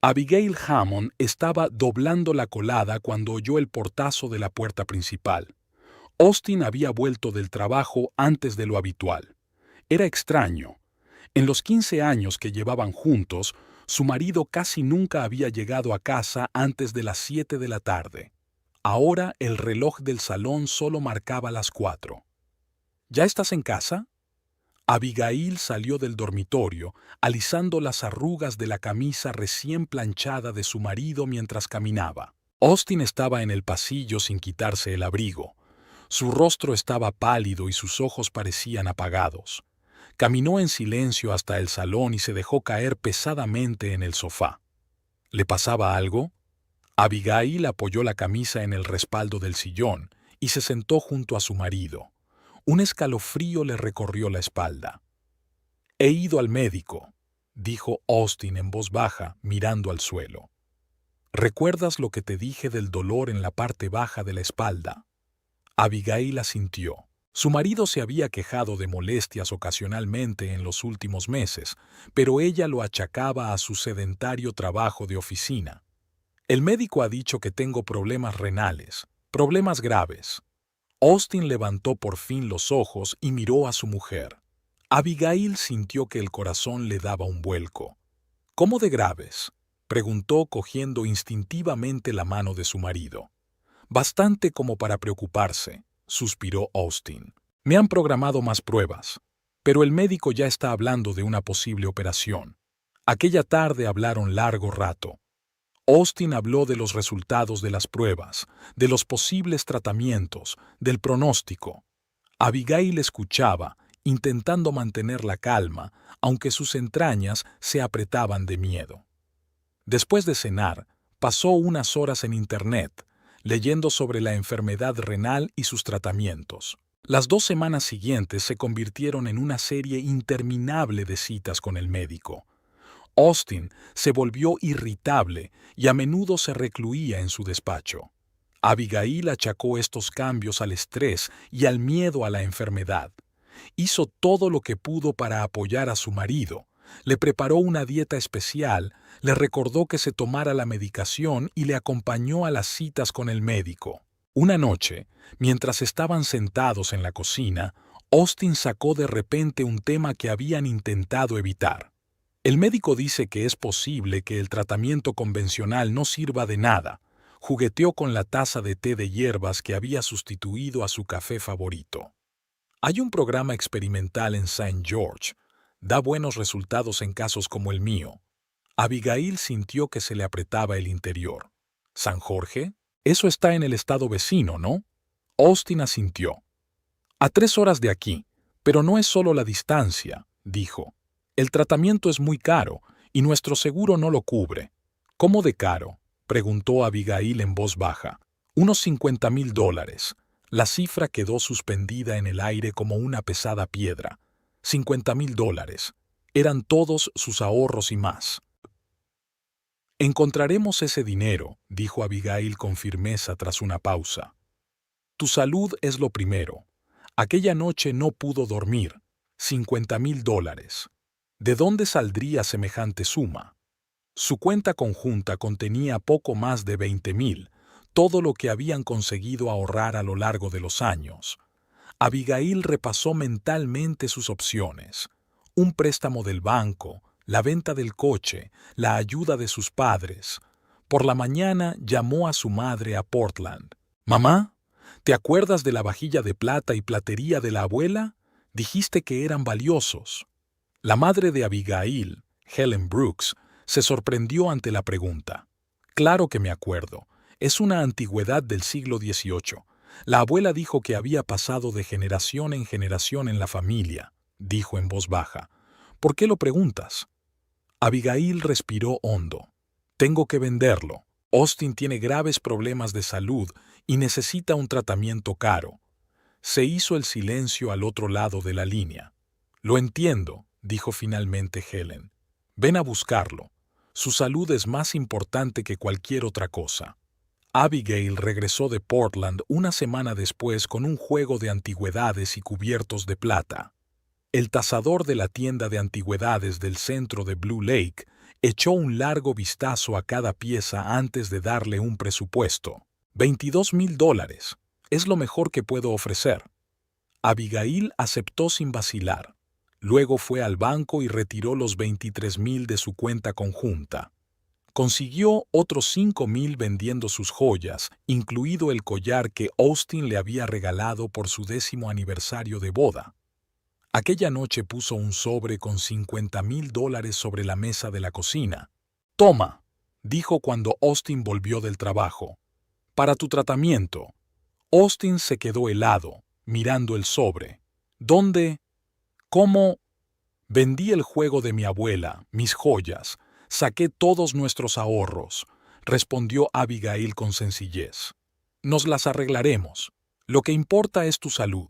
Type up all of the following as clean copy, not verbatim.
Abigail Hammond estaba doblando la colada cuando oyó el portazo de la puerta principal. Austin había vuelto del trabajo antes de lo habitual. Era extraño. En los 15 años que llevaban juntos, su marido casi nunca había llegado a casa antes de las 7 de la tarde. Ahora el reloj del salón solo marcaba las 4. ¿Ya estás en casa? Abigail salió del dormitorio, alisando las arrugas de la camisa recién planchada de su marido mientras caminaba. Austin estaba en el pasillo sin quitarse el abrigo. Su rostro estaba pálido y sus ojos parecían apagados. Caminó en silencio hasta el salón y se dejó caer pesadamente en el sofá. ¿Le pasaba algo? Abigail apoyó la camisa en el respaldo del sillón y se sentó junto a su marido. Un escalofrío le recorrió la espalda. «He ido al médico», dijo Austin en voz baja, mirando al suelo. «¿Recuerdas lo que te dije del dolor en la parte baja de la espalda?» Abigail asintió. Su marido se había quejado de molestias ocasionalmente en los últimos meses, pero ella lo achacaba a su sedentario trabajo de oficina. «El médico ha dicho que tengo problemas renales, problemas graves». Austin levantó por fin los ojos y miró a su mujer. Abigail sintió que el corazón le daba un vuelco. «¿Cómo de graves?», preguntó cogiendo instintivamente la mano de su marido. «Bastante como para preocuparse», suspiró Austin. «Me han programado más pruebas, pero el médico ya está hablando de una posible operación. Aquella tarde hablaron largo rato. Austin habló de los resultados de las pruebas, de los posibles tratamientos, del pronóstico. Abigail escuchaba, intentando mantener la calma, aunque sus entrañas se apretaban de miedo. Después de cenar, pasó unas horas en Internet, leyendo sobre la enfermedad renal y sus tratamientos. Las 2 semanas siguientes se convirtieron en una serie interminable de citas con el médico. Austin se volvió irritable y a menudo se recluía en su despacho. Abigail achacó estos cambios al estrés y al miedo a la enfermedad. Hizo todo lo que pudo para apoyar a su marido. Le preparó una dieta especial, le recordó que se tomara la medicación y le acompañó a las citas con el médico. Una noche, mientras estaban sentados en la cocina, Austin sacó de repente un tema que habían intentado evitar. «El médico dice que es posible que el tratamiento convencional no sirva de nada», jugueteó con la taza de té de hierbas que había sustituido a su café favorito. «Hay un programa experimental en St. George. Da buenos resultados en casos como el mío». Abigail sintió que se le apretaba el interior. «¿San Jorge? Eso está en el estado vecino, ¿no?» Austin asintió. «A 3 horas de aquí, pero no es solo la distancia», dijo. «El tratamiento es muy caro y nuestro seguro no lo cubre». «¿Cómo de caro?», preguntó Abigail en voz baja. «Unos $50,000. La cifra quedó suspendida en el aire como una pesada piedra. $50,000. Eran todos sus ahorros y más. «Encontraremos ese dinero», dijo Abigail con firmeza tras una pausa. «Tu salud es lo primero. Aquella noche no pudo dormir. $50,000. ¿De dónde saldría semejante suma?» Su cuenta conjunta contenía poco más de 20,000, todo lo que habían conseguido ahorrar a lo largo de los años. Abigail repasó mentalmente sus opciones: un préstamo del banco, la venta del coche, la ayuda de sus padres. Por la mañana llamó a su madre a Portland. «Mamá, ¿te acuerdas de la vajilla de plata y platería de la abuela? Dijiste que eran valiosos». La madre de Abigail, Helen Brooks, se sorprendió ante la pregunta. «Claro que me acuerdo. Es una antigüedad del siglo XVIII. La abuela dijo que había pasado de generación en generación en la familia», dijo en voz baja. «¿Por qué lo preguntas?» Abigail respiró hondo. «Tengo que venderlo. Austin tiene graves problemas de salud y necesita un tratamiento caro». Se hizo el silencio al otro lado de la línea. «Lo entiendo», dijo finalmente Helen. «Ven a buscarlo. Su salud es más importante que cualquier otra cosa». Abigail regresó de Portland una semana después con un juego de antigüedades y cubiertos de plata. El tasador de la tienda de antigüedades del centro de Blue Lake Echó un largo vistazo a cada pieza antes de darle un presupuesto. $22,000. Es lo mejor que puedo ofrecer. Abigail aceptó sin vacilar. Luego fue al banco y retiró los 23,000 de su cuenta conjunta. Consiguió otros 5,000 vendiendo sus joyas, incluido el collar que Austin le había regalado por su 10º aniversario de boda. Aquella noche puso un sobre con $50,000 sobre la mesa de la cocina. «Toma», dijo cuando Austin volvió del trabajo. «Para tu tratamiento». Austin se quedó helado, mirando el sobre. «¿Dónde? ¿Cómo?» «Vendí el juego de mi abuela, mis joyas. Saqué todos nuestros ahorros», respondió Abigail con sencillez. «Nos las arreglaremos. Lo que importa es tu salud».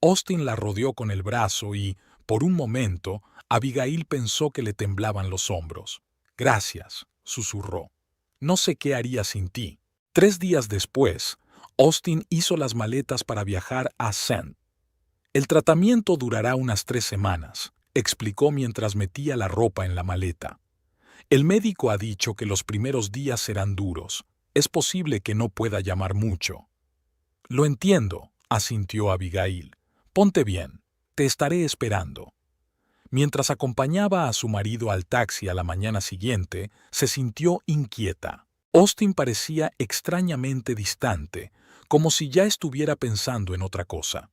Austin la rodeó con el brazo y, por un momento, Abigail pensó que le temblaban los hombros. «Gracias», susurró. «No sé qué haría sin ti». 3 días después, Austin hizo las maletas para viajar a St. «El tratamiento durará unas 3 semanas», explicó mientras metía la ropa en la maleta. «El médico ha dicho que los primeros días serán duros. Es posible que no pueda llamar mucho». «Lo entiendo», asintió Abigail. «Ponte bien. Te estaré esperando». Mientras acompañaba a su marido al taxi a la mañana siguiente, se sintió inquieta. Austin parecía extrañamente distante, como si ya estuviera pensando en otra cosa.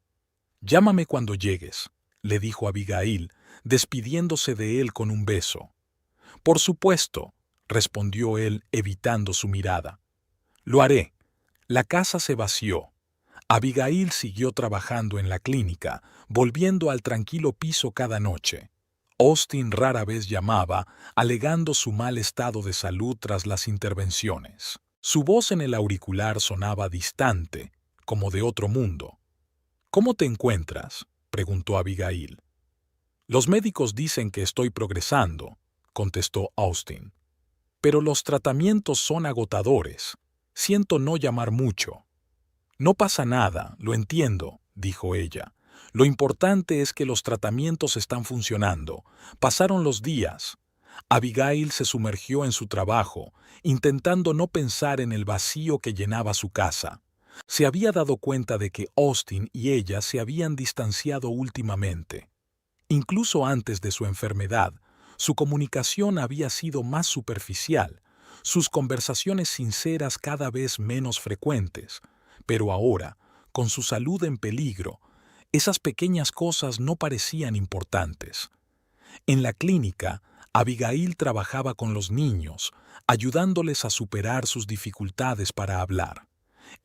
«Llámame cuando llegues», le dijo Abigail, despidiéndose de él con un beso. «Por supuesto», respondió él, evitando su mirada. «Lo haré». La casa se vació. Abigail siguió trabajando en la clínica, volviendo al tranquilo piso cada noche. Austin rara vez llamaba, alegando su mal estado de salud tras las intervenciones. Su voz en el auricular sonaba distante, como de otro mundo. «¿Cómo te encuentras?», preguntó Abigail. «Los médicos dicen que estoy progresando», contestó Austin. «Pero los tratamientos son agotadores. Siento no llamar mucho». «No pasa nada, lo entiendo», dijo ella. «Lo importante es que los tratamientos están funcionando». Pasaron los días. Abigail se sumergió en su trabajo, intentando no pensar en el vacío que llenaba su casa. Se había dado cuenta de que Austin y ella se habían distanciado últimamente. Incluso antes de su enfermedad, su comunicación había sido más superficial, sus conversaciones sinceras cada vez menos frecuentes. Pero ahora, con su salud en peligro, esas pequeñas cosas no parecían importantes. En la clínica, Abigail trabajaba con los niños, ayudándoles a superar sus dificultades para hablar.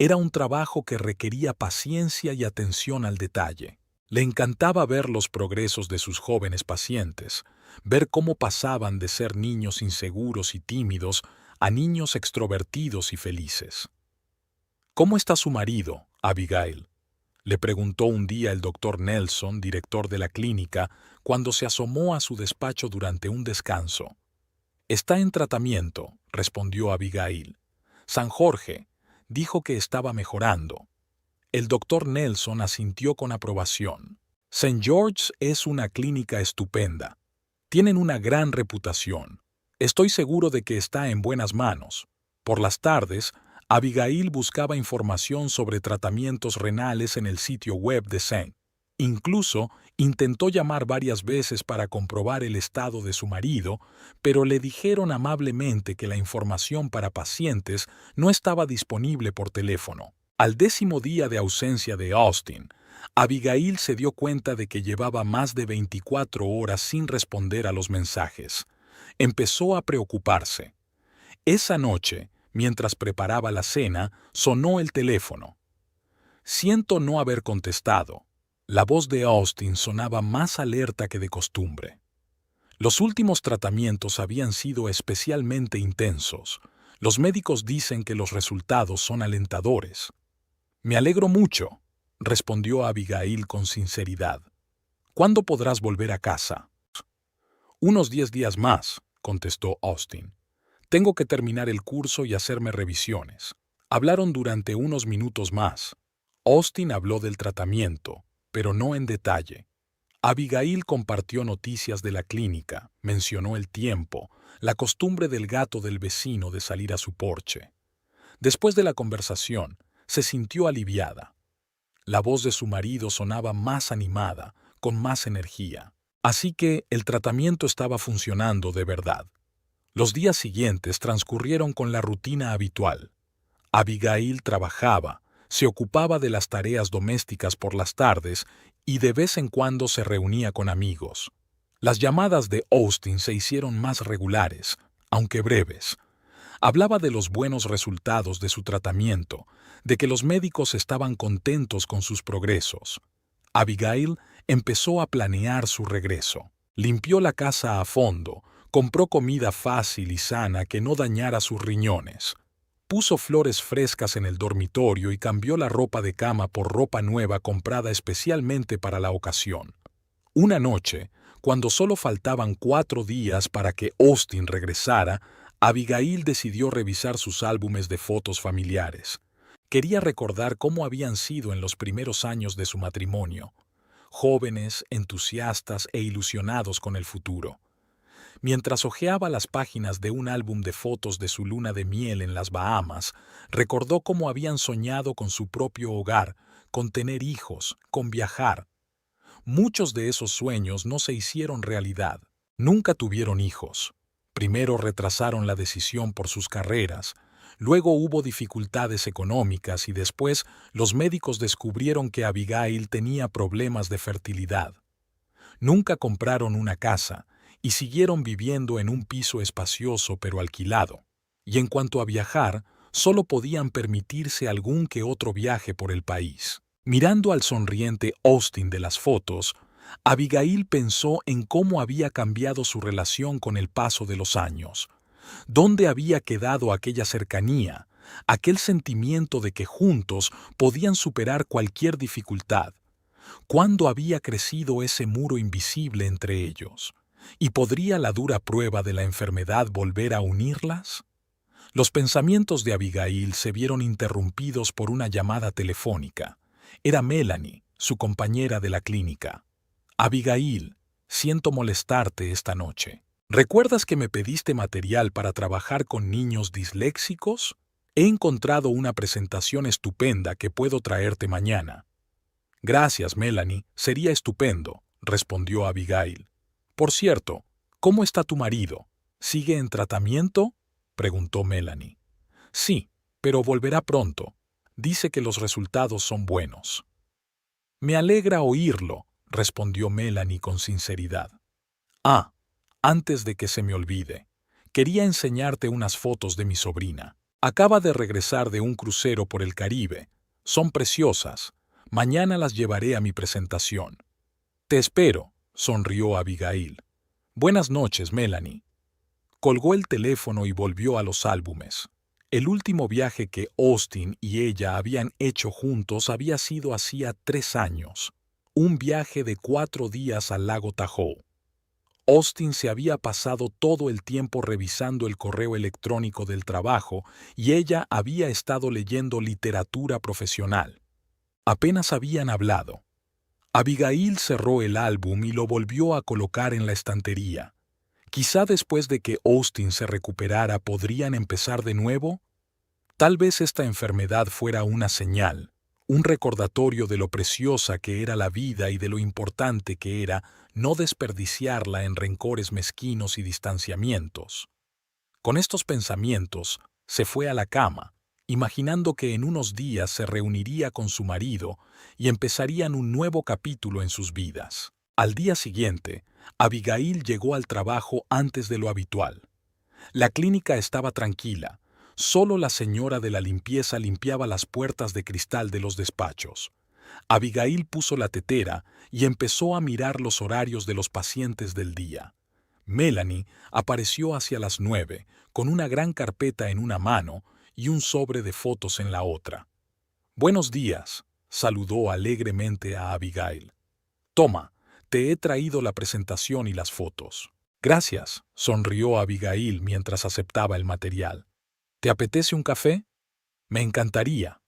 Era un trabajo que requería paciencia y atención al detalle. Le encantaba ver los progresos de sus jóvenes pacientes, ver cómo pasaban de ser niños inseguros y tímidos a niños extrovertidos y felices. «¿Cómo está su marido, Abigail?», le preguntó un día el doctor Nelson, director de la clínica, cuando se asomó a su despacho durante un descanso. «Está en tratamiento», respondió Abigail. «San Jorge dijo que estaba mejorando». El doctor Nelson asintió con aprobación. «St. George's es una clínica estupenda. Tienen una gran reputación. Estoy seguro de que está en buenas manos». Por las tardes, Abigail buscaba información sobre tratamientos renales en el sitio web de St. Incluso intentó llamar varias veces para comprobar el estado de su marido, pero le dijeron amablemente que la información para pacientes no estaba disponible por teléfono. Al 10º día de ausencia de Austin, Abigail se dio cuenta de que llevaba más de 24 horas sin responder a los mensajes. Empezó a preocuparse. Esa noche, mientras preparaba la cena, sonó el teléfono. «Siento no haber contestado». La voz de Austin sonaba más alerta que de costumbre. Los últimos tratamientos habían sido especialmente intensos. Los médicos dicen que los resultados son alentadores. «Me alegro mucho», respondió Abigail con sinceridad. «¿Cuándo podrás volver a casa?» «Unos 10 días más», contestó Austin. «Tengo que terminar el curso y hacerme revisiones». Hablaron durante unos minutos más. Austin habló del tratamiento, pero no en detalle. Abigail compartió noticias de la clínica, mencionó el tiempo, la costumbre del gato del vecino de salir a su porche. Después de la conversación, se sintió aliviada. La voz de su marido sonaba más animada, con más energía. Así que el tratamiento estaba funcionando de verdad. Los días siguientes transcurrieron con la rutina habitual. Abigail trabajaba, se ocupaba de las tareas domésticas por las tardes y de vez en cuando se reunía con amigos. Las llamadas de Austin se hicieron más regulares, aunque breves. Hablaba de los buenos resultados de su tratamiento, de que los médicos estaban contentos con sus progresos. Abigail empezó a planear su regreso. Limpió la casa a fondo, compró comida fácil y sana que no dañara sus riñones. Puso flores frescas en el dormitorio y cambió la ropa de cama por ropa nueva comprada especialmente para la ocasión. Una noche, cuando solo faltaban 4 días para que Austin regresara, Abigail decidió revisar sus álbumes de fotos familiares. Quería recordar cómo habían sido en los primeros años de su matrimonio, jóvenes, entusiastas e ilusionados con el futuro. Mientras hojeaba las páginas de un álbum de fotos de su luna de miel en las Bahamas, recordó cómo habían soñado con su propio hogar, con tener hijos, con viajar. Muchos de esos sueños no se hicieron realidad. Nunca tuvieron hijos. Primero retrasaron la decisión por sus carreras, luego hubo dificultades económicas y después los médicos descubrieron que Abigail tenía problemas de fertilidad. Nunca compraron una casa y siguieron viviendo en un piso espacioso pero alquilado. Y en cuanto a viajar, solo podían permitirse algún que otro viaje por el país. Mirando al sonriente Austin de las fotos, Abigail pensó en cómo había cambiado su relación con el paso de los años. ¿Dónde había quedado aquella cercanía, aquel sentimiento de que juntos podían superar cualquier dificultad? ¿Cuándo había crecido ese muro invisible entre ellos? ¿Y podría la dura prueba de la enfermedad volver a unirlas? Los pensamientos de Abigail se vieron interrumpidos por una llamada telefónica. Era Melanie, su compañera de la clínica. Abigail, siento molestarte esta noche. ¿Recuerdas que me pediste material para trabajar con niños disléxicos? He encontrado una presentación estupenda que puedo traerte mañana. Gracias, Melanie, sería estupendo, respondió Abigail. Por cierto, ¿cómo está tu marido? ¿Sigue en tratamiento?, preguntó Melanie. Sí, pero volverá pronto. Dice que los resultados son buenos. Me alegra oírlo, respondió Melanie con sinceridad. Ah, antes de que se me olvide, quería enseñarte unas fotos de mi sobrina. Acaba de regresar de un crucero por el Caribe. Son preciosas. Mañana las llevaré a mi presentación. Te espero, sonrió Abigail. Buenas noches, Melanie. Colgó el teléfono y volvió a los álbumes. El último viaje que Austin y ella habían hecho juntos había sido hacía 3 años. Un viaje de 4 días al lago Tahoe. Austin se había pasado todo el tiempo revisando el correo electrónico del trabajo y ella había estado leyendo literatura profesional. Apenas habían hablado. Abigail cerró el álbum y lo volvió a colocar en la estantería. Quizá después de que Austin se recuperara podrían empezar de nuevo. Tal vez esta enfermedad fuera una señal, un recordatorio de lo preciosa que era la vida y de lo importante que era no desperdiciarla en rencores mezquinos y distanciamientos. Con estos pensamientos, se fue a la cama, imaginando que en unos días se reuniría con su marido y empezarían un nuevo capítulo en sus vidas. Al día siguiente, Abigail llegó al trabajo antes de lo habitual. La clínica estaba tranquila. Solo la señora de la limpieza limpiaba las puertas de cristal de los despachos. Abigail puso la tetera y empezó a mirar los horarios de los pacientes del día. Melanie apareció hacia las 9, con una gran carpeta en una mano y un sobre de fotos en la otra. «Buenos días», saludó alegremente a Abigail. «Toma, te he traído la presentación y las fotos». «Gracias», sonrió Abigail mientras aceptaba el material. «¿Te apetece un café?» «Me encantaría».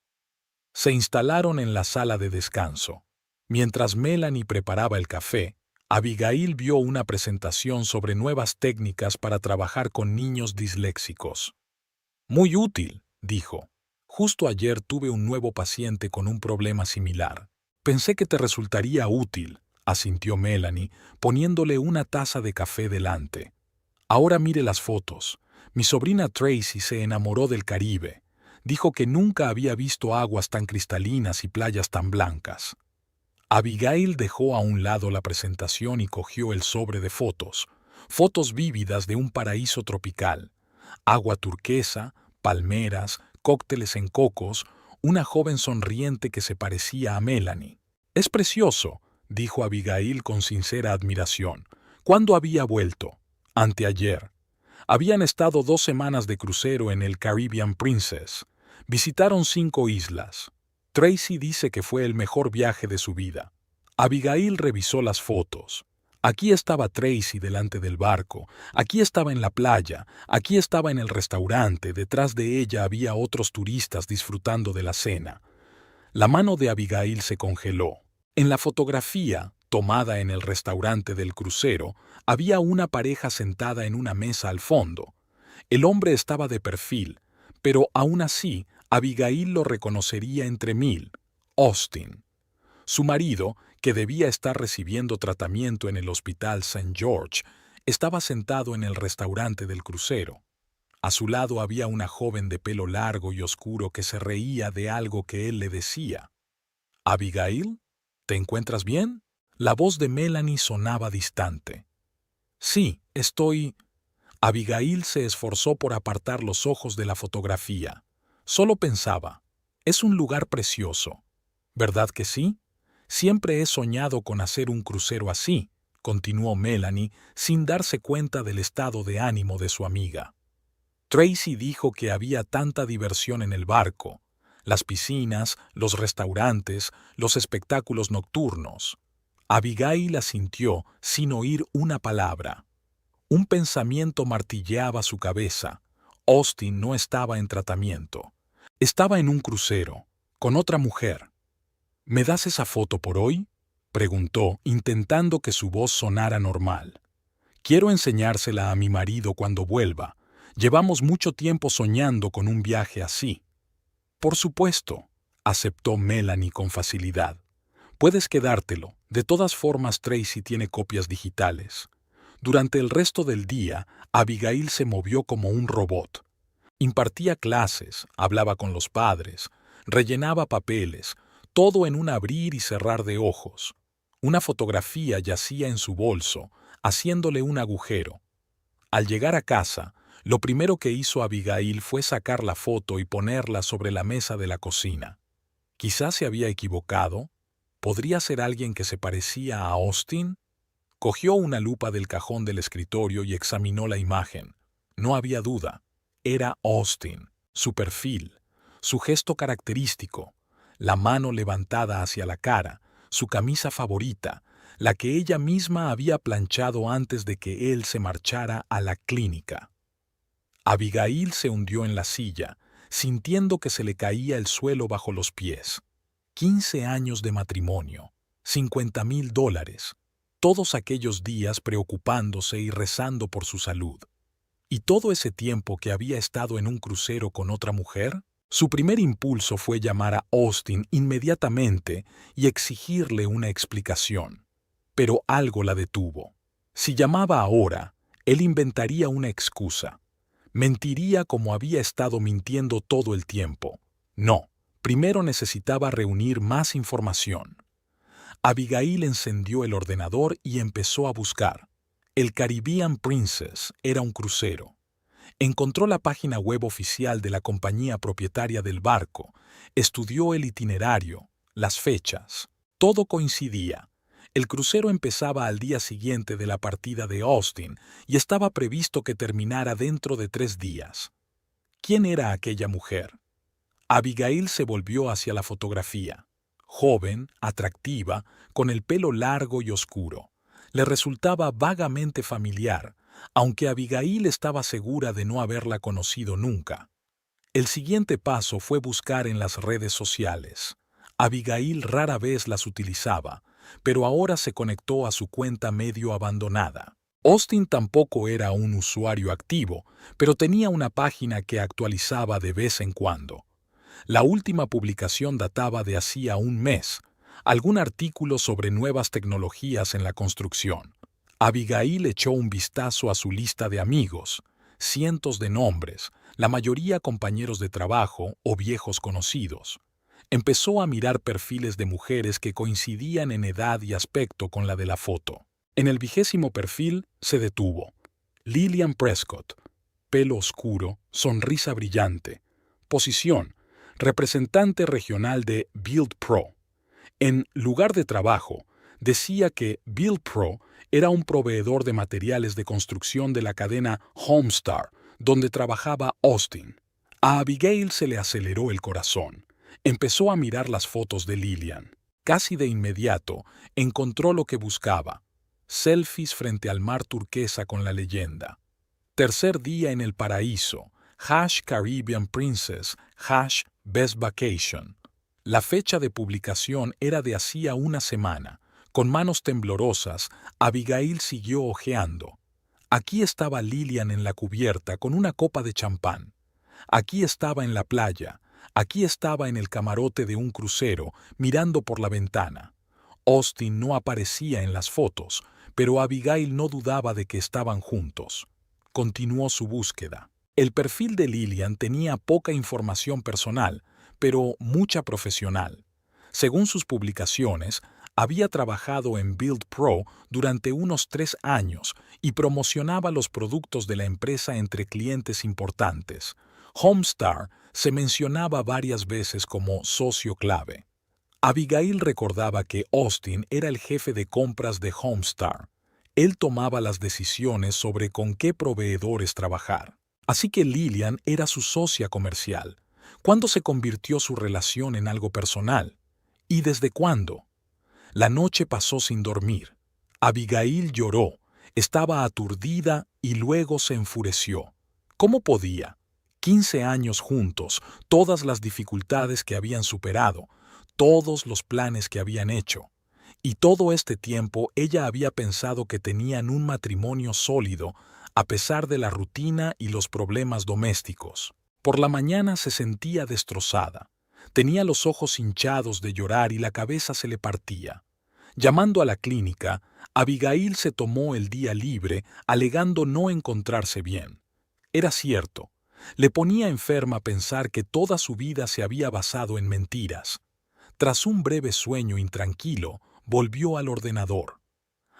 Se instalaron en la sala de descanso. Mientras Melanie preparaba el café, Abigail vio una presentación sobre nuevas técnicas para trabajar con niños disléxicos. Muy útil, dijo. Justo ayer tuve un nuevo paciente con un problema similar. Pensé que te resultaría útil, asintió Melanie, poniéndole una taza de café delante. Ahora mire las fotos. Mi sobrina Tracy se enamoró del Caribe. Dijo que nunca había visto aguas tan cristalinas y playas tan blancas. Abigail dejó a un lado la presentación y cogió el sobre de fotos. Fotos vívidas de un paraíso tropical. Agua turquesa, palmeras, cócteles en cocos, una joven sonriente que se parecía a Melanie. «Es precioso», dijo Abigail con sincera admiración. «¿Cuándo había vuelto?» «Anteayer». Habían estado 2 semanas de crucero en el Caribbean Princess. Visitaron 5 islas. Tracy dice que fue el mejor viaje de su vida. Abigail revisó las fotos. Aquí estaba Tracy delante del barco, aquí estaba en la playa, aquí estaba en el restaurante, detrás de ella había otros turistas disfrutando de la cena. La mano de Abigail se congeló. En la fotografía, tomada en el restaurante del crucero, había una pareja sentada en una mesa al fondo. El hombre estaba de perfil, pero aún así, Abigail lo reconocería entre 1000. Austin. Su marido, que debía estar recibiendo tratamiento en el Hospital St. George, estaba sentado en el restaurante del crucero. A su lado había una joven de pelo largo y oscuro que se reía de algo que él le decía. «¿Abigail? ¿Te encuentras bien?» La voz de Melanie sonaba distante. «Sí, estoy...» Abigail se esforzó por apartar los ojos de la fotografía. Solo pensaba, «Es un lugar precioso. ¿Verdad que sí? Siempre he soñado con hacer un crucero así», continuó Melanie, sin darse cuenta del estado de ánimo de su amiga. Tracy dijo que había tanta diversión en el barco, las piscinas, los restaurantes, los espectáculos nocturnos. Abigail asintió sin oír una palabra. Un pensamiento martilleaba su cabeza. Austin no estaba en tratamiento. Estaba en un crucero, con otra mujer. «¿Me das esa foto por hoy?», preguntó, intentando que su voz sonara normal. «Quiero enseñársela a mi marido cuando vuelva. Llevamos mucho tiempo soñando con un viaje así». «Por supuesto», aceptó Melanie con facilidad. «Puedes quedártelo. De todas formas, Tracy tiene copias digitales». Durante el resto del día, Abigail se movió como un robot. Impartía clases, hablaba con los padres, rellenaba papeles, todo en un abrir y cerrar de ojos. Una fotografía yacía en su bolso, haciéndole un agujero. Al llegar a casa, lo primero que hizo Abigail fue sacar la foto y ponerla sobre la mesa de la cocina. Quizás se había equivocado. ¿Podría ser alguien que se parecía a Austin? Cogió una lupa del cajón del escritorio y examinó la imagen. No había duda. Era Austin, su perfil, su gesto característico, la mano levantada hacia la cara, su camisa favorita, la que ella misma había planchado antes de que él se marchara a la clínica. Abigail se hundió en la silla, sintiendo que se le caía el suelo bajo los pies. 15 años de matrimonio, $50,000, todos aquellos días preocupándose y rezando por su salud. ¿Y todo ese tiempo que había estado en un crucero con otra mujer? Su primer impulso fue llamar a Austin inmediatamente y exigirle una explicación. Pero algo la detuvo. Si llamaba ahora, él inventaría una excusa. Mentiría como había estado mintiendo todo el tiempo. No, primero necesitaba reunir más información. Abigail encendió el ordenador y empezó a buscar. El Caribbean Princess era un crucero. Encontró la página web oficial de la compañía propietaria del barco, estudió el itinerario, las fechas. Todo coincidía. El crucero empezaba al día siguiente de la partida de Austin y estaba previsto que terminara dentro de 3 días. ¿Quién era aquella mujer? Abigail se volvió hacia la fotografía. Joven, atractiva, con el pelo largo y oscuro. Le resultaba vagamente familiar, aunque Abigail estaba segura de no haberla conocido nunca. El siguiente paso fue buscar en las redes sociales. Abigail rara vez las utilizaba, pero ahora se conectó a su cuenta medio abandonada. Austin tampoco era un usuario activo, pero tenía una página que actualizaba de vez en cuando. La última publicación databa de hacía un mes, algún artículo sobre nuevas tecnologías en la construcción. Abigail echó un vistazo a su lista de amigos, cientos de nombres, la mayoría compañeros de trabajo o viejos conocidos. Empezó a mirar perfiles de mujeres que coincidían en edad y aspecto con la de la foto. En el 20º perfil se detuvo. Lillian Prescott, pelo oscuro, sonrisa brillante. Posición: representante regional de Build Pro. En lugar de trabajo, decía que Build Pro era un proveedor de materiales de construcción de la cadena Homestar, donde trabajaba Austin. A Abigail se le aceleró el corazón. Empezó a mirar las fotos de Lillian. Casi de inmediato encontró lo que buscaba: selfies frente al mar turquesa con la leyenda: tercer día en el paraíso, #Caribbean Princess, #Best Vacation. La fecha de publicación era de hacía una semana. Con manos temblorosas, Abigail siguió hojeando. Aquí estaba Lillian en la cubierta con una copa de champán. Aquí estaba en la playa. Aquí estaba en el camarote de un crucero, mirando por la ventana. Austin no aparecía en las fotos, pero Abigail no dudaba de que estaban juntos. Continuó su búsqueda. El perfil de Lillian tenía poca información personal, pero mucha profesional. Según sus publicaciones, había trabajado en Build Pro durante unos 3 años y promocionaba los productos de la empresa entre clientes importantes. Homestar se mencionaba varias veces como socio clave. Abigail recordaba que Austin era el jefe de compras de Homestar. Él tomaba las decisiones sobre con qué proveedores trabajar. Así que Lillian era su socia comercial. ¿Cuándo se convirtió su relación en algo personal? ¿Y desde cuándo? La noche pasó sin dormir. Abigail lloró, estaba aturdida y luego se enfureció. ¿Cómo podía? 15 años juntos, todas las dificultades que habían superado, todos los planes que habían hecho. Y todo este tiempo ella había pensado que tenían un matrimonio sólido, a pesar de la rutina y los problemas domésticos. Por la mañana se sentía destrozada. Tenía los ojos hinchados de llorar y la cabeza se le partía. Llamando a la clínica, Abigail se tomó el día libre, alegando no encontrarse bien. Era cierto. Le ponía enferma pensar que toda su vida se había basado en mentiras. Tras un breve sueño intranquilo, volvió al ordenador.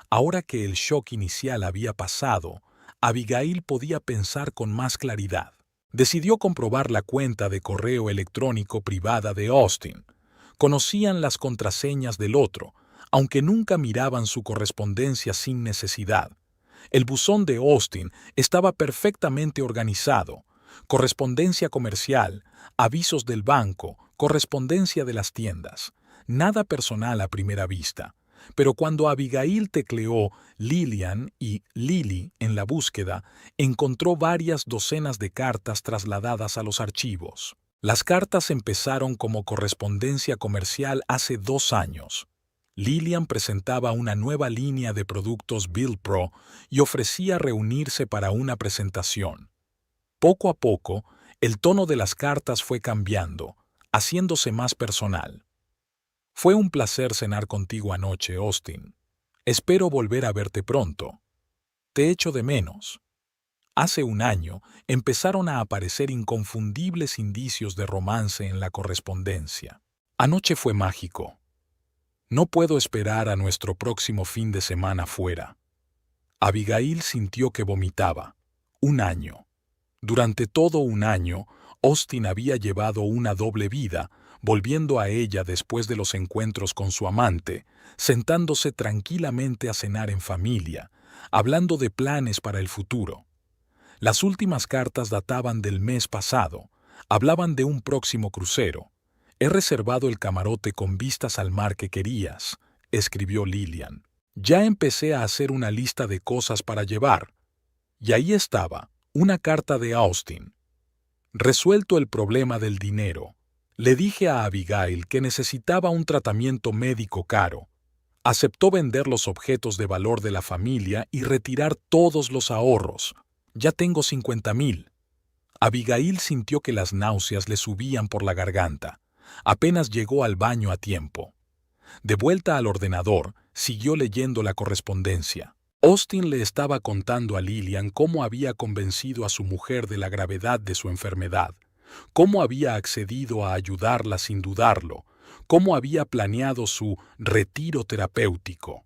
Ahora que el shock inicial había pasado, Abigail podía pensar con más claridad. Decidió comprobar la cuenta de correo electrónico privada de Austin. Conocían las contraseñas del otro, aunque nunca miraban su correspondencia sin necesidad. El buzón de Austin estaba perfectamente organizado: correspondencia comercial, avisos del banco, correspondencia de las tiendas. Nada personal a primera vista. Pero cuando Abigail tecleó Lillian y Lily en la búsqueda, encontró varias docenas de cartas trasladadas a los archivos. Las cartas empezaron como correspondencia comercial hace 2 años. Lillian presentaba una nueva línea de productos Build Pro y ofrecía reunirse para una presentación. Poco a poco, el tono de las cartas fue cambiando, haciéndose más personal. Fue un placer cenar contigo anoche, Austin. Espero volver a verte pronto. Te echo de menos. Hace 1 año empezaron a aparecer inconfundibles indicios de romance en la correspondencia. Anoche fue mágico. No puedo esperar a nuestro próximo fin de semana fuera. Abigail sintió que vomitaba. 1 año. Durante todo 1 año, Austin había llevado una doble vida, volviendo a ella después de los encuentros con su amante, sentándose tranquilamente a cenar en familia, hablando de planes para el futuro. Las últimas cartas databan del mes pasado, hablaban de un próximo crucero. «He reservado el camarote con vistas al mar que querías», escribió Lillian. «Ya empecé a hacer una lista de cosas para llevar». Y ahí estaba, una carta de Austin. Resuelto el problema del dinero. Le dije a Abigail que necesitaba un tratamiento médico caro. Aceptó vender los objetos de valor de la familia y retirar todos los ahorros. Ya tengo 50,000. Abigail sintió que las náuseas le subían por la garganta. Apenas llegó al baño a tiempo. De vuelta al ordenador, siguió leyendo la correspondencia. Austin le estaba contando a Lillian cómo había convencido a su mujer de la gravedad de su enfermedad, cómo había accedido a ayudarla sin dudarlo, cómo había planeado su retiro terapéutico.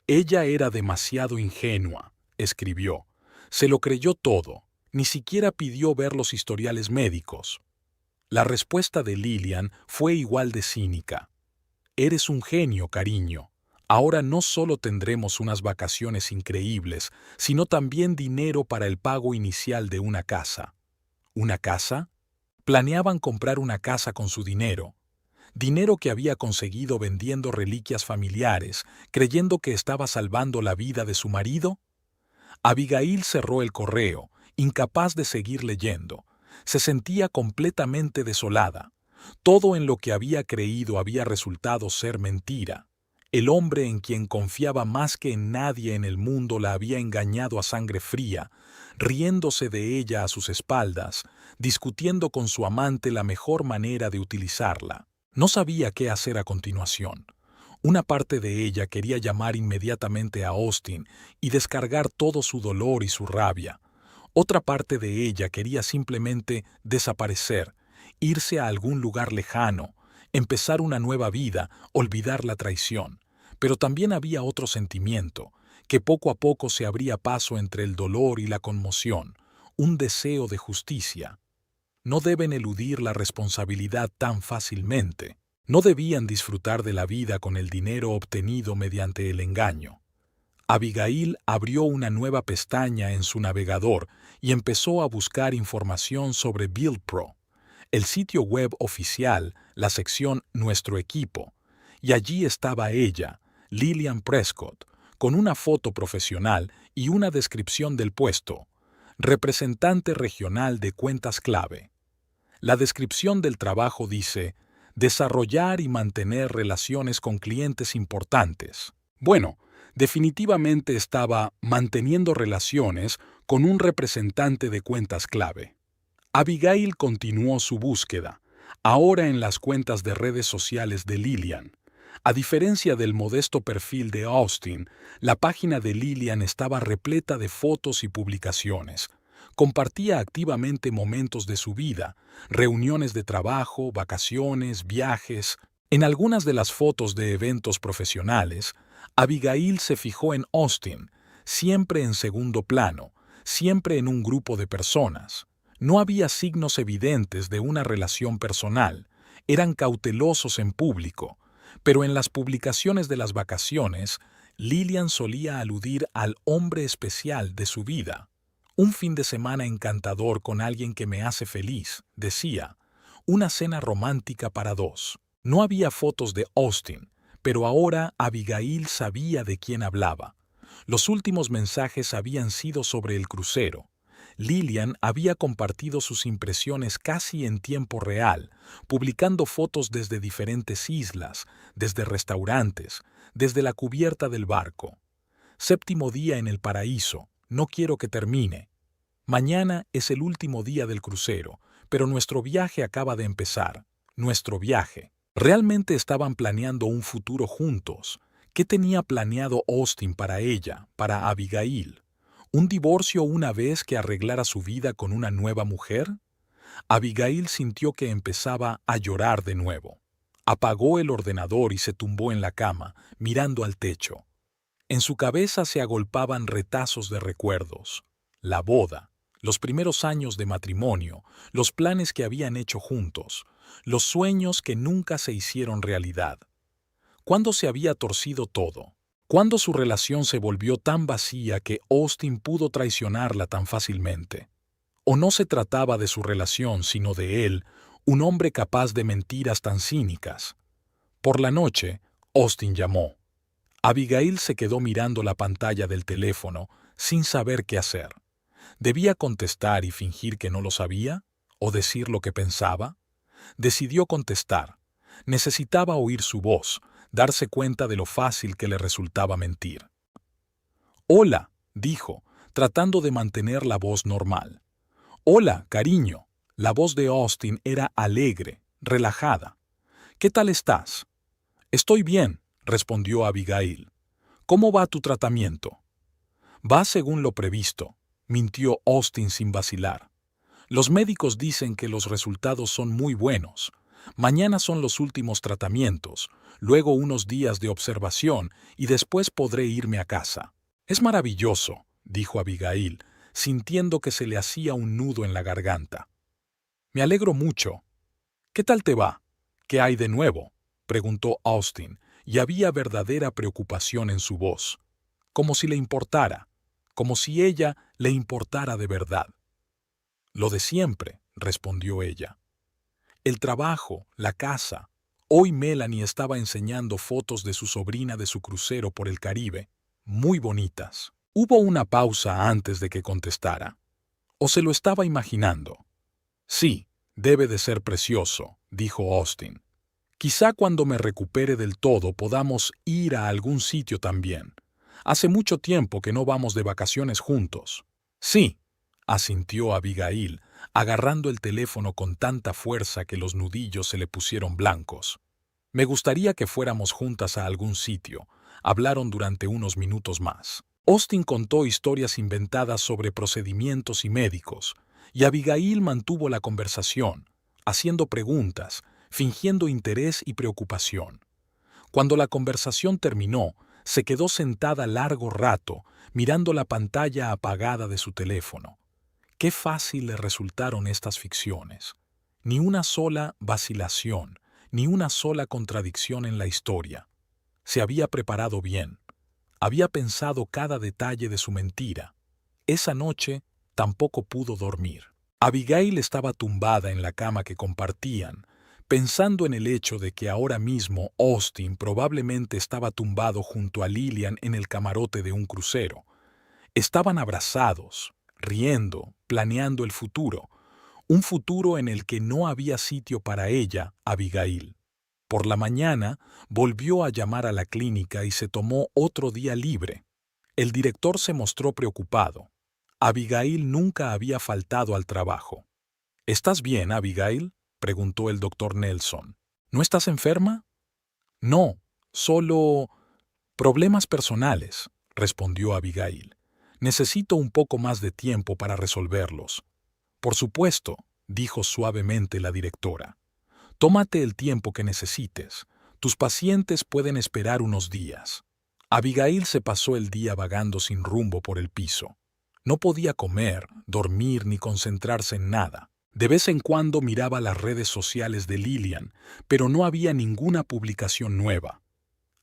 Ella era demasiado ingenua, escribió. Se lo creyó todo, ni siquiera pidió ver los historiales médicos. La respuesta de Lillian fue igual de cínica. Eres un genio, cariño. Ahora no solo tendremos unas vacaciones increíbles, sino también dinero para el pago inicial de una casa. ¿Una casa? Planeaban comprar una casa con su dinero. Dinero que había conseguido vendiendo reliquias familiares, creyendo que estaba salvando la vida de su marido. Abigail cerró el correo, incapaz de seguir leyendo. Se sentía completamente desolada. Todo en lo que había creído había resultado ser mentira. El hombre en quien confiaba más que en nadie en el mundo la había engañado a sangre fría, riéndose de ella a sus espaldas, discutiendo con su amante la mejor manera de utilizarla. No sabía qué hacer a continuación. Una parte de ella quería llamar inmediatamente a Austin y descargar todo su dolor y su rabia. Otra parte de ella quería simplemente desaparecer, irse a algún lugar lejano, empezar una nueva vida, olvidar la traición. Pero también había otro sentimiento, que poco a poco se abría paso entre el dolor y la conmoción, un deseo de justicia. No deben eludir la responsabilidad tan fácilmente. No debían disfrutar de la vida con el dinero obtenido mediante el engaño. Abigail abrió una nueva pestaña en su navegador y empezó a buscar información sobre BuildPro, el sitio web oficial, la sección Nuestro equipo, y allí estaba ella, Lillian Prescott, con una foto profesional y una descripción del puesto, representante regional de cuentas clave. La descripción del trabajo dice, desarrollar y mantener relaciones con clientes importantes. Bueno, definitivamente estaba manteniendo relaciones con un representante de cuentas clave. Abigail continuó su búsqueda, ahora en las cuentas de redes sociales de Lillian. A diferencia del modesto perfil de Austin, la página de Lillian estaba repleta de fotos y publicaciones. Compartía activamente momentos de su vida, reuniones de trabajo, vacaciones, viajes. En algunas de las fotos de eventos profesionales, Abigail se fijó en Austin, siempre en segundo plano, siempre en un grupo de personas. No había signos evidentes de una relación personal, eran cautelosos en público, pero en las publicaciones de las vacaciones, Lillian solía aludir al hombre especial de su vida. Un fin de semana encantador con alguien que me hace feliz, decía, una cena romántica para dos. No había fotos de Austin, pero ahora Abigail sabía de quién hablaba. Los últimos mensajes habían sido sobre el crucero. Lillian había compartido sus impresiones casi en tiempo real, publicando fotos desde diferentes islas, desde restaurantes, desde la cubierta del barco. Séptimo día en el paraíso, no quiero que termine. Mañana es el último día del crucero, pero nuestro viaje acaba de empezar. Nuestro viaje. Realmente estaban planeando un futuro juntos. ¿Qué tenía planeado Austin para ella, para Abigail? ¿Un divorcio una vez que arreglara su vida con una nueva mujer? Abigail sintió que empezaba a llorar de nuevo. Apagó el ordenador y se tumbó en la cama, mirando al techo. En su cabeza se agolpaban retazos de recuerdos. La boda, los primeros años de matrimonio, los planes que habían hecho juntos, los sueños que nunca se hicieron realidad. ¿Cuándo se había torcido todo? ¿Cuándo su relación se volvió tan vacía que Austin pudo traicionarla tan fácilmente? ¿O no se trataba de su relación, sino de él, un hombre capaz de mentiras tan cínicas? Por la noche, Austin llamó. Abigail se quedó mirando la pantalla del teléfono, sin saber qué hacer. ¿Debía contestar y fingir que no lo sabía? ¿O decir lo que pensaba? Decidió contestar. Necesitaba oír su voz, darse cuenta de lo fácil que le resultaba mentir. «Hola», dijo, tratando de mantener la voz normal. «Hola, cariño». La voz de Austin era alegre, relajada. «¿Qué tal estás?» «Estoy bien», respondió Abigail. «¿Cómo va tu tratamiento?» «Va según lo previsto», mintió Austin sin vacilar. «Los médicos dicen que los resultados son muy buenos. Mañana son los últimos tratamientos, luego unos días de observación y después podré irme a casa». «Es maravilloso», dijo Abigail, sintiendo que se le hacía un nudo en la garganta. «Me alegro mucho». «¿Qué tal te va? ¿Qué hay de nuevo?», preguntó Austin, y había verdadera preocupación en su voz. Como si le importara, como si ella le importara de verdad. «Lo de siempre», respondió ella. «El trabajo, la casa». Hoy Melanie estaba enseñando fotos de su sobrina de su crucero por el Caribe, muy bonitas. Hubo una pausa antes de que contestara. ¿O se lo estaba imaginando? «Sí, debe de ser precioso», dijo Austin. «Quizá cuando me recupere del todo podamos ir a algún sitio también. Hace mucho tiempo que no vamos de vacaciones juntos». «Sí», asintió Abigail, agarrando el teléfono con tanta fuerza que los nudillos se le pusieron blancos. «Me gustaría que fuéramos juntas a algún sitio». Hablaron durante unos minutos más. Austin contó historias inventadas sobre procedimientos y médicos, y Abigail mantuvo la conversación, haciendo preguntas, fingiendo interés y preocupación. Cuando la conversación terminó, se quedó sentada largo rato, mirando la pantalla apagada de su teléfono. Qué fácil le resultaron estas ficciones. Ni una sola vacilación, ni una sola contradicción en la historia. Se había preparado bien. Había pensado cada detalle de su mentira. Esa noche tampoco pudo dormir. Abigail estaba tumbada en la cama que compartían, pensando en el hecho de que ahora mismo Austin probablemente estaba tumbado junto a Lillian en el camarote de un crucero. Estaban abrazados, riendo, planeando el futuro, un futuro en el que no había sitio para ella, Abigail. Por la mañana volvió a llamar a la clínica y se tomó otro día libre. El director se mostró preocupado. Abigail nunca había faltado al trabajo. «¿Estás bien, Abigail?», preguntó el doctor Nelson. «¿No estás enferma?» «No, solo problemas personales», respondió Abigail. «Necesito un poco más de tiempo para resolverlos». «Por supuesto», dijo suavemente la directora. «Tómate el tiempo que necesites. Tus pacientes pueden esperar unos días». Abigail se pasó el día vagando sin rumbo por el piso. No podía comer, dormir ni concentrarse en nada. De vez en cuando miraba las redes sociales de Lillian, pero no había ninguna publicación nueva.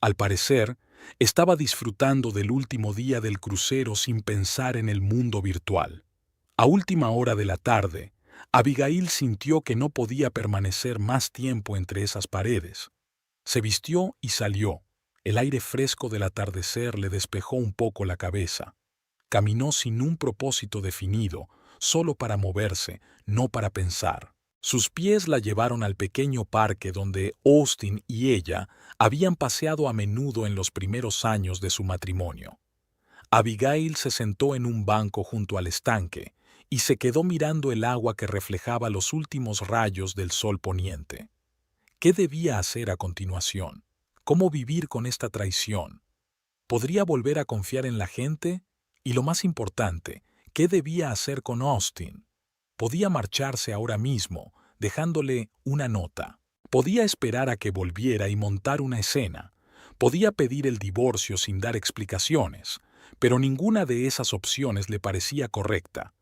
Al parecer, estaba disfrutando del último día del crucero sin pensar en el mundo virtual. A última hora de la tarde, Abigail sintió que no podía permanecer más tiempo entre esas paredes. Se vistió y salió. El aire fresco del atardecer le despejó un poco la cabeza. Caminó sin un propósito definido, solo para moverse, no para pensar. Sus pies la llevaron al pequeño parque donde Austin y ella habían paseado a menudo en los primeros años de su matrimonio. Abigail se sentó en un banco junto al estanque y se quedó mirando el agua que reflejaba los últimos rayos del sol poniente. ¿Qué debía hacer a continuación? ¿Cómo vivir con esta traición? ¿Podría volver a confiar en la gente? Y lo más importante, ¿qué debía hacer con Austin? Podía marcharse ahora mismo, dejándole una nota. Podía esperar a que volviera y montar una escena. Podía pedir el divorcio sin dar explicaciones, pero ninguna de esas opciones le parecía correcta.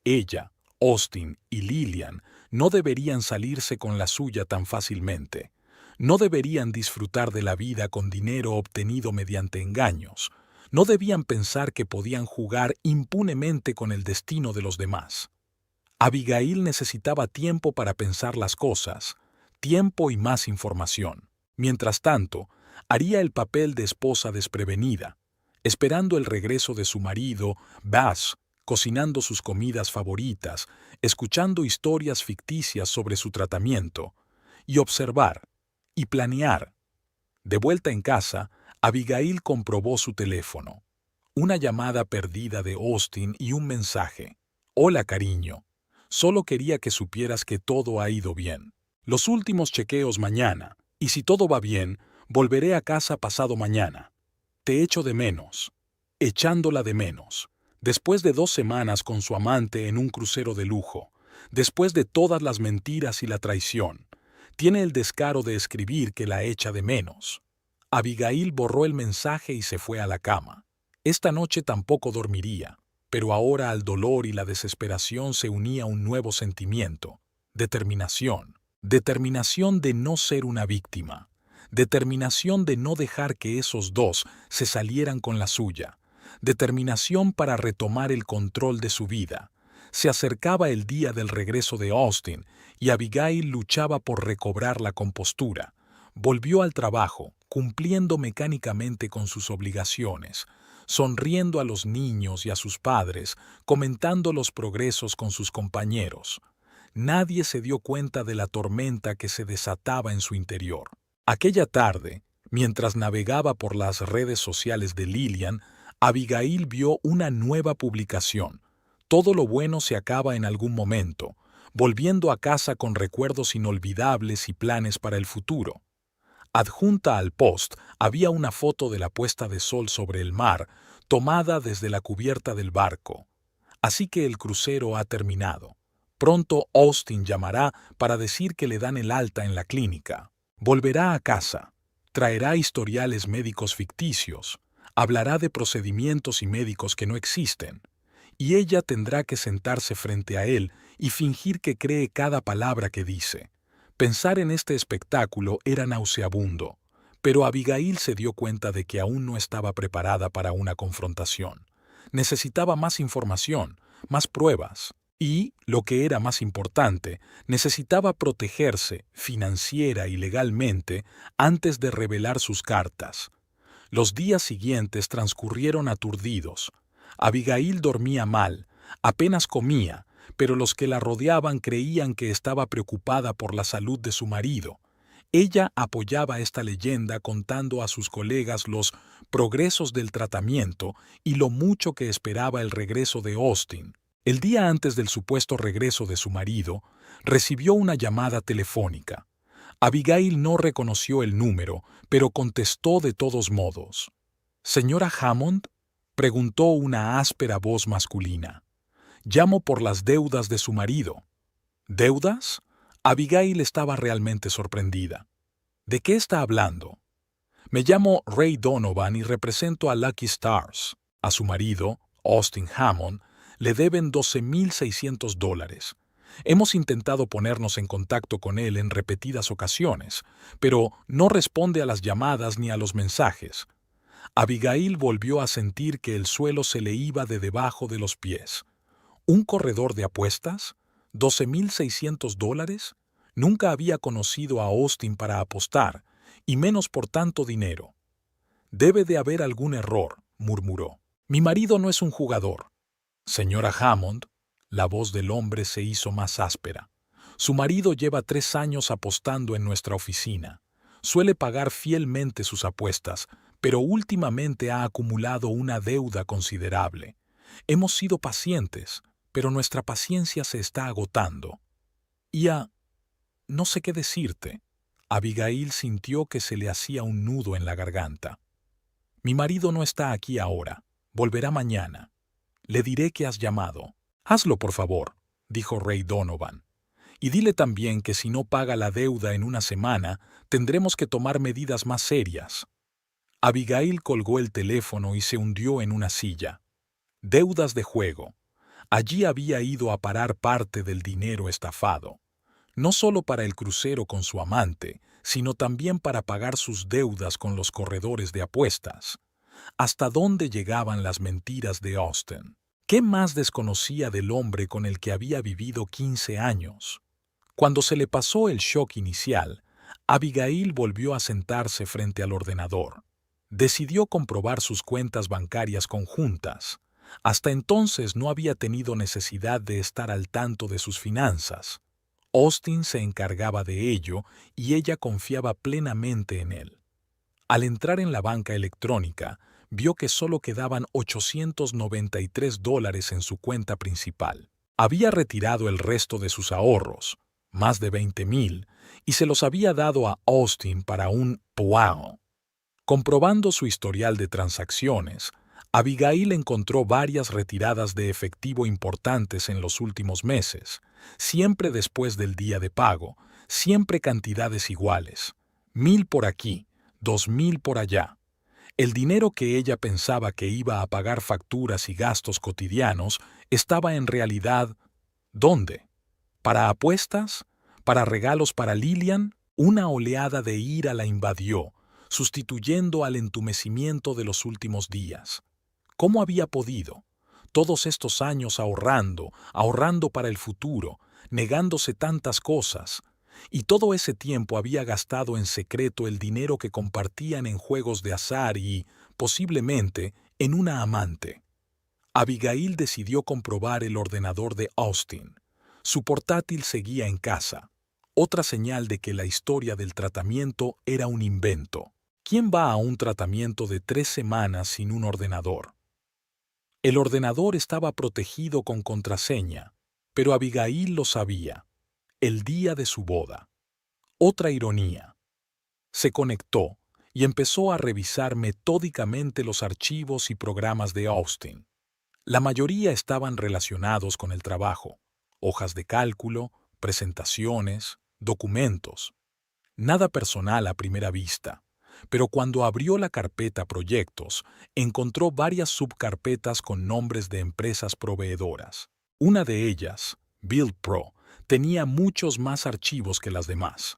Ella, Austin y Lillian no deberían salirse con la suya tan fácilmente. No deberían disfrutar de la vida con dinero obtenido mediante engaños. No debían pensar que podían jugar impunemente con el destino de los demás. Abigail necesitaba tiempo para pensar las cosas, tiempo y más información. Mientras tanto, haría el papel de esposa desprevenida, esperando el regreso de su marido, Buzz, cocinando sus comidas favoritas, escuchando historias ficticias sobre su tratamiento, y observar, y planear. De vuelta en casa, Abigail comprobó su teléfono. Una llamada perdida de Austin y un mensaje. Hola, cariño. Solo quería que supieras que todo ha ido bien. Los últimos chequeos mañana, y si todo va bien, volveré a casa pasado mañana. Te echo de menos. Echándola de menos. Después de 2 semanas con su amante en un crucero de lujo, después de todas las mentiras y la traición, tiene el descaro de escribir que la echa de menos. Abigail borró el mensaje y se fue a la cama. Esta noche tampoco dormiría, pero ahora al dolor y la desesperación se unía un nuevo sentimiento: determinación. Determinación de no ser una víctima. Determinación de no dejar que esos dos se salieran con la suya. Determinación para retomar el control de su vida. Se acercaba el día del regreso de Austin y Abigail luchaba por recobrar la compostura. Volvió al trabajo, cumpliendo mecánicamente con sus obligaciones, sonriendo a los niños y a sus padres, comentando los progresos con sus compañeros. Nadie se dio cuenta de la tormenta que se desataba en su interior. Aquella tarde, mientras navegaba por las redes sociales de Lillian, Abigail vio una nueva publicación. Todo lo bueno se acaba en algún momento, volviendo a casa con recuerdos inolvidables y planes para el futuro. Adjunta al post había una foto de la puesta de sol sobre el mar, tomada desde la cubierta del barco. Así que el crucero ha terminado. Pronto Austin llamará para decir que le dan el alta en la clínica. Volverá a casa. Traerá historiales médicos ficticios. Hablará de procedimientos y médicos que no existen. Y ella tendrá que sentarse frente a él y fingir que cree cada palabra que dice. Pensar en este espectáculo era nauseabundo, pero Abigail se dio cuenta de que aún no estaba preparada para una confrontación. Necesitaba más información, más pruebas. Y, lo que era más importante, necesitaba protegerse financiera y legalmente antes de revelar sus cartas. Los días siguientes transcurrieron aturdidos. Abigail dormía mal, apenas comía, pero los que la rodeaban creían que estaba preocupada por la salud de su marido. Ella apoyaba esta leyenda contando a sus colegas los progresos del tratamiento y lo mucho que esperaba el regreso de Austin. El día antes del supuesto regreso de su marido, recibió una llamada telefónica. Abigail no reconoció el número, pero contestó de todos modos. «¿Señora Hammond?», preguntó una áspera voz masculina. «Llamo por las deudas de su marido». «¿Deudas?». Abigail estaba realmente sorprendida. «¿De qué está hablando?». «Me llamo Ray Donovan y represento a Lucky Stars. A su marido, Austin Hammond, le deben $12,600. Hemos intentado ponernos en contacto con él en repetidas ocasiones, pero no responde a las llamadas ni a los mensajes». Abigail volvió a sentir que el suelo se le iba de debajo de los pies. ¿Un corredor de apuestas? $12,600. Nunca había conocido a Austin para apostar, y menos por tanto dinero. «Debe de haber algún error», murmuró. «Mi marido no es un jugador». «Señora Hammond», la voz del hombre se hizo más áspera. «Su marido lleva 3 años apostando en nuestra oficina. Suele pagar fielmente sus apuestas, pero últimamente ha acumulado una deuda considerable. Hemos sido pacientes, pero nuestra paciencia se está agotando». No sé qué decirte. Abigail sintió que se le hacía un nudo en la garganta. «Mi marido no está aquí ahora. Volverá mañana. Le diré que has llamado». «Hazlo, por favor», dijo Ray Donovan. «Y dile también que si no paga la deuda en una semana, tendremos que tomar medidas más serias». Abigail colgó el teléfono y se hundió en una silla. Deudas de juego. Allí había ido a parar parte del dinero estafado. No solo para el crucero con su amante, sino también para pagar sus deudas con los corredores de apuestas. ¿Hasta dónde llegaban las mentiras de Austin? ¿Qué más desconocía del hombre con el que había vivido 15 años? Cuando se le pasó el shock inicial, Abigail volvió a sentarse frente al ordenador. Decidió comprobar sus cuentas bancarias conjuntas. Hasta entonces no había tenido necesidad de estar al tanto de sus finanzas. Austin se encargaba de ello y ella confiaba plenamente en él. Al entrar en la banca electrónica, vio que solo quedaban $893 en su cuenta principal. Había retirado el resto de sus ahorros, más de 20,000, y se los había dado a Austin para un POAO. Comprobando su historial de transacciones, Abigail encontró varias retiradas de efectivo importantes en los últimos meses, siempre después del día de pago, siempre cantidades iguales, 1,000 por aquí, 2,000 por allá. El dinero que ella pensaba que iba a pagar facturas y gastos cotidianos estaba en realidad, ¿dónde? ¿Para apuestas? ¿Para regalos para Lillian? Una oleada de ira la invadió, sustituyendo al entumecimiento de los últimos días. ¿Cómo había podido? Todos estos años ahorrando, ahorrando para el futuro, negándose tantas cosas. Y todo ese tiempo había gastado en secreto el dinero que compartían en juegos de azar y, posiblemente, en una amante. Abigail decidió comprobar el ordenador de Austin. Su portátil seguía en casa. Otra señal de que la historia del tratamiento era un invento. ¿Quién va a un tratamiento de 3 semanas sin un ordenador? El ordenador estaba protegido con contraseña, pero Abigail lo sabía. El día de su boda. Otra ironía. Se conectó y empezó a revisar metódicamente los archivos y programas de Austin. La mayoría estaban relacionados con el trabajo, hojas de cálculo, presentaciones, documentos. Nada personal a primera vista, pero cuando abrió la carpeta Proyectos, encontró varias subcarpetas con nombres de empresas proveedoras. Una de ellas, Build Pro, tenía muchos más archivos que las demás.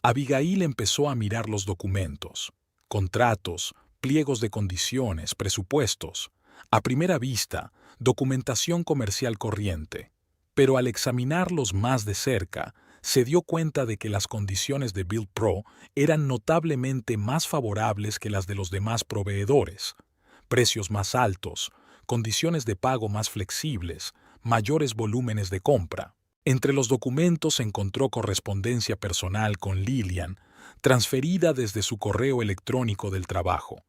Abigail empezó a mirar los documentos, contratos, pliegos de condiciones, presupuestos. A primera vista, documentación comercial corriente. Pero al examinarlos más de cerca, se dio cuenta de que las condiciones de Build Pro eran notablemente más favorables que las de los demás proveedores. Precios más altos, condiciones de pago más flexibles, mayores volúmenes de compra. Entre los documentos encontró correspondencia personal con Lillian, transferida desde su correo electrónico del trabajo.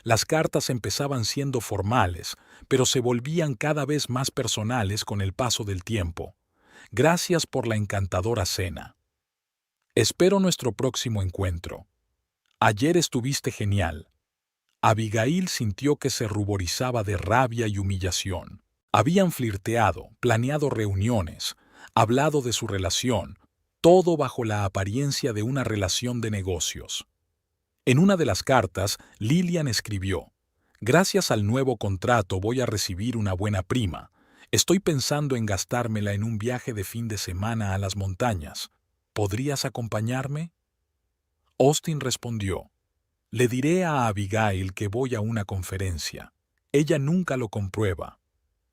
Las cartas empezaban siendo formales, pero se volvían cada vez más personales con el paso del tiempo. Gracias por la encantadora cena. Espero nuestro próximo encuentro. Ayer estuviste genial. Abigail sintió que se ruborizaba de rabia y humillación. Habían flirteado, planeado reuniones, hablado de su relación, todo bajo la apariencia de una relación de negocios. En una de las cartas, Lillian escribió: «Gracias al nuevo contrato voy a recibir una buena prima. Estoy pensando en gastármela en un viaje de fin de semana a las montañas. ¿Podrías acompañarme?». Austin respondió: «Le diré a Abigail que voy a una conferencia. Ella nunca lo comprueba».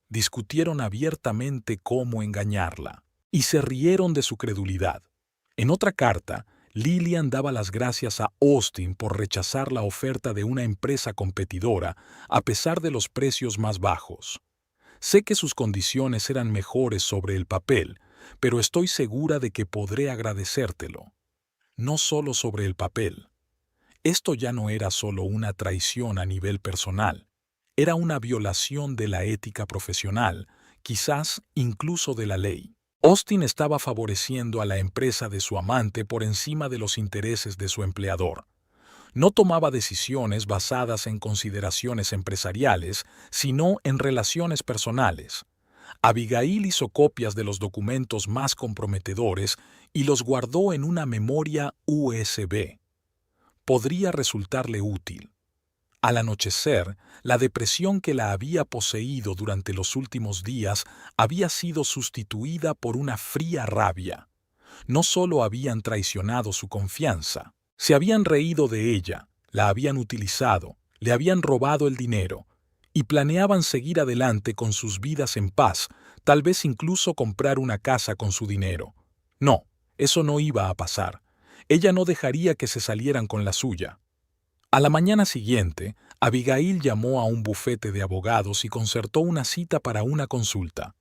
Discutieron abiertamente cómo engañarla, y se rieron de su credulidad. En otra carta, Lillian daba las gracias a Austin por rechazar la oferta de una empresa competidora a pesar de los precios más bajos. «Sé que sus condiciones eran mejores sobre el papel, pero estoy segura de que podré agradecértelo». No solo sobre el papel. Esto ya no era solo una traición a nivel personal. Era una violación de la ética profesional, quizás incluso de la ley. Austin estaba favoreciendo a la empresa de su amante por encima de los intereses de su empleador. No tomaba decisiones basadas en consideraciones empresariales, sino en relaciones personales. Abigail hizo copias de los documentos más comprometedores y los guardó en una memoria USB. Podría resultarle útil. Al anochecer, la depresión que la había poseído durante los últimos días había sido sustituida por una fría rabia. No solo habían traicionado su confianza, se habían reído de ella, la habían utilizado, le habían robado el dinero, y planeaban seguir adelante con sus vidas en paz, tal vez incluso comprar una casa con su dinero. No, eso no iba a pasar. Ella no dejaría que se salieran con la suya. A la mañana siguiente, Abigail llamó a un bufete de abogados y concertó una cita para una consulta.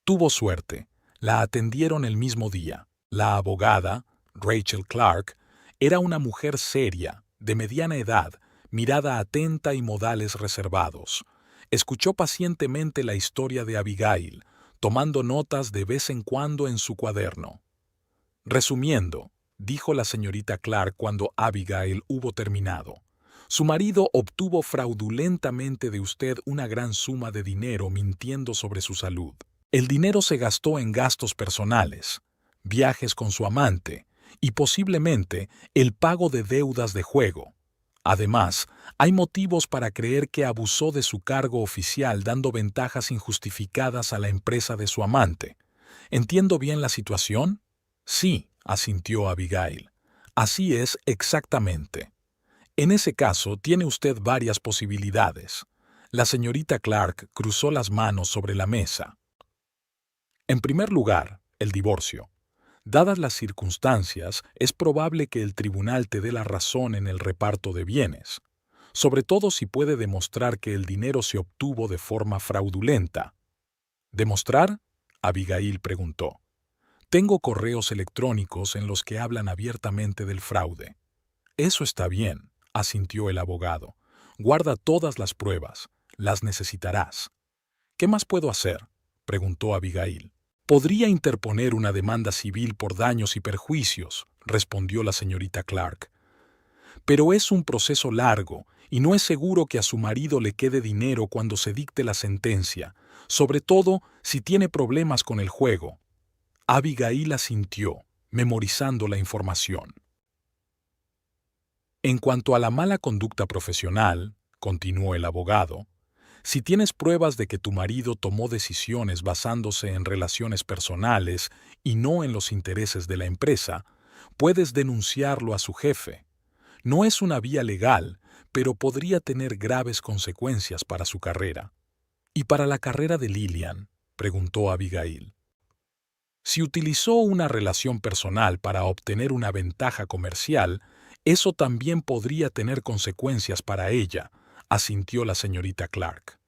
Tuvo suerte. La atendieron el mismo día. La abogada, Rachel Clark, era una mujer seria, de mediana edad, mirada atenta y modales reservados. Escuchó pacientemente la historia de Abigail, tomando notas de vez en cuando en su cuaderno. Resumiendo, dijo la señorita Clark cuando Abigail hubo terminado, su marido obtuvo fraudulentamente de usted una gran suma de dinero mintiendo sobre su salud. El dinero se gastó en gastos personales, viajes con su amante y posiblemente el pago de deudas de juego. Además, hay motivos para creer que abusó de su cargo oficial dando ventajas injustificadas a la empresa de su amante. ¿Entiendo bien la situación? Sí, asintió Abigail. Así es exactamente. En ese caso, tiene usted varias posibilidades. La señorita Clark cruzó las manos sobre la mesa. En primer lugar, el divorcio. Dadas las circunstancias, es probable que el tribunal te dé la razón en el reparto de bienes, sobre todo si puede demostrar que el dinero se obtuvo de forma fraudulenta. ¿Demostrar? Abigail preguntó. Tengo correos electrónicos en los que hablan abiertamente del fraude. Eso está bien, asintió el abogado. Guarda todas las pruebas, las necesitarás. ¿Qué más puedo hacer?, preguntó Abigail. Podría interponer una demanda civil por daños y perjuicios, respondió la señorita Clark. Pero es un proceso largo y no es seguro que a su marido le quede dinero cuando se dicte la sentencia, sobre todo si tiene problemas con el juego. Abigail asintió, memorizando la información. En cuanto a la mala conducta profesional, continuó el abogado, si tienes pruebas de que tu marido tomó decisiones basándose en relaciones personales y no en los intereses de la empresa, puedes denunciarlo a su jefe. No es una vía legal, pero podría tener graves consecuencias para su carrera. ¿Y para la carrera de Lillian?, preguntó Abigail. Si utilizó una relación personal para obtener una ventaja comercial, eso también podría tener consecuencias para ella, asintió la señorita Clark.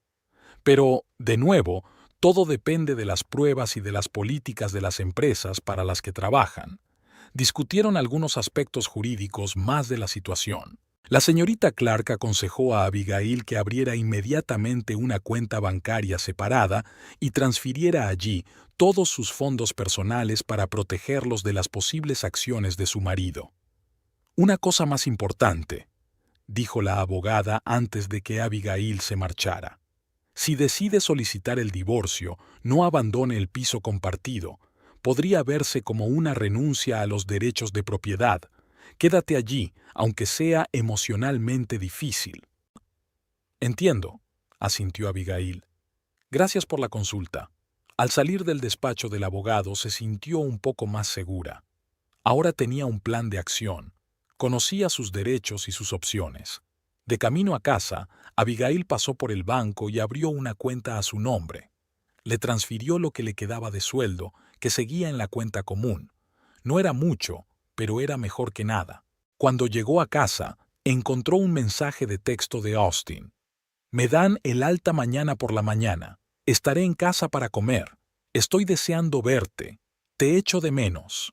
Pero, de nuevo, todo depende de las pruebas y de las políticas de las empresas para las que trabajan. Discutieron algunos aspectos jurídicos más de la situación. La señorita Clark aconsejó a Abigail que abriera inmediatamente una cuenta bancaria separada y transfiriera allí todos sus fondos personales para protegerlos de las posibles acciones de su marido. Una cosa más importante, dijo la abogada antes de que Abigail se marchara. Si decide solicitar el divorcio, no abandone el piso compartido. Podría verse como una renuncia a los derechos de propiedad. Quédate allí, aunque sea emocionalmente difícil. Entiendo, asintió Abigail. Gracias por la consulta. Al salir del despacho del abogado se sintió un poco más segura. Ahora tenía un plan de acción. Conocía sus derechos y sus opciones. De camino a casa, Abigail pasó por el banco y abrió una cuenta a su nombre. Le transfirió lo que le quedaba de sueldo, que seguía en la cuenta común. No era mucho, pero era mejor que nada. Cuando llegó a casa, encontró un mensaje de texto de Austin. Me dan el alta mañana por la mañana. Estaré en casa para comer. Estoy deseando verte. Te echo de menos.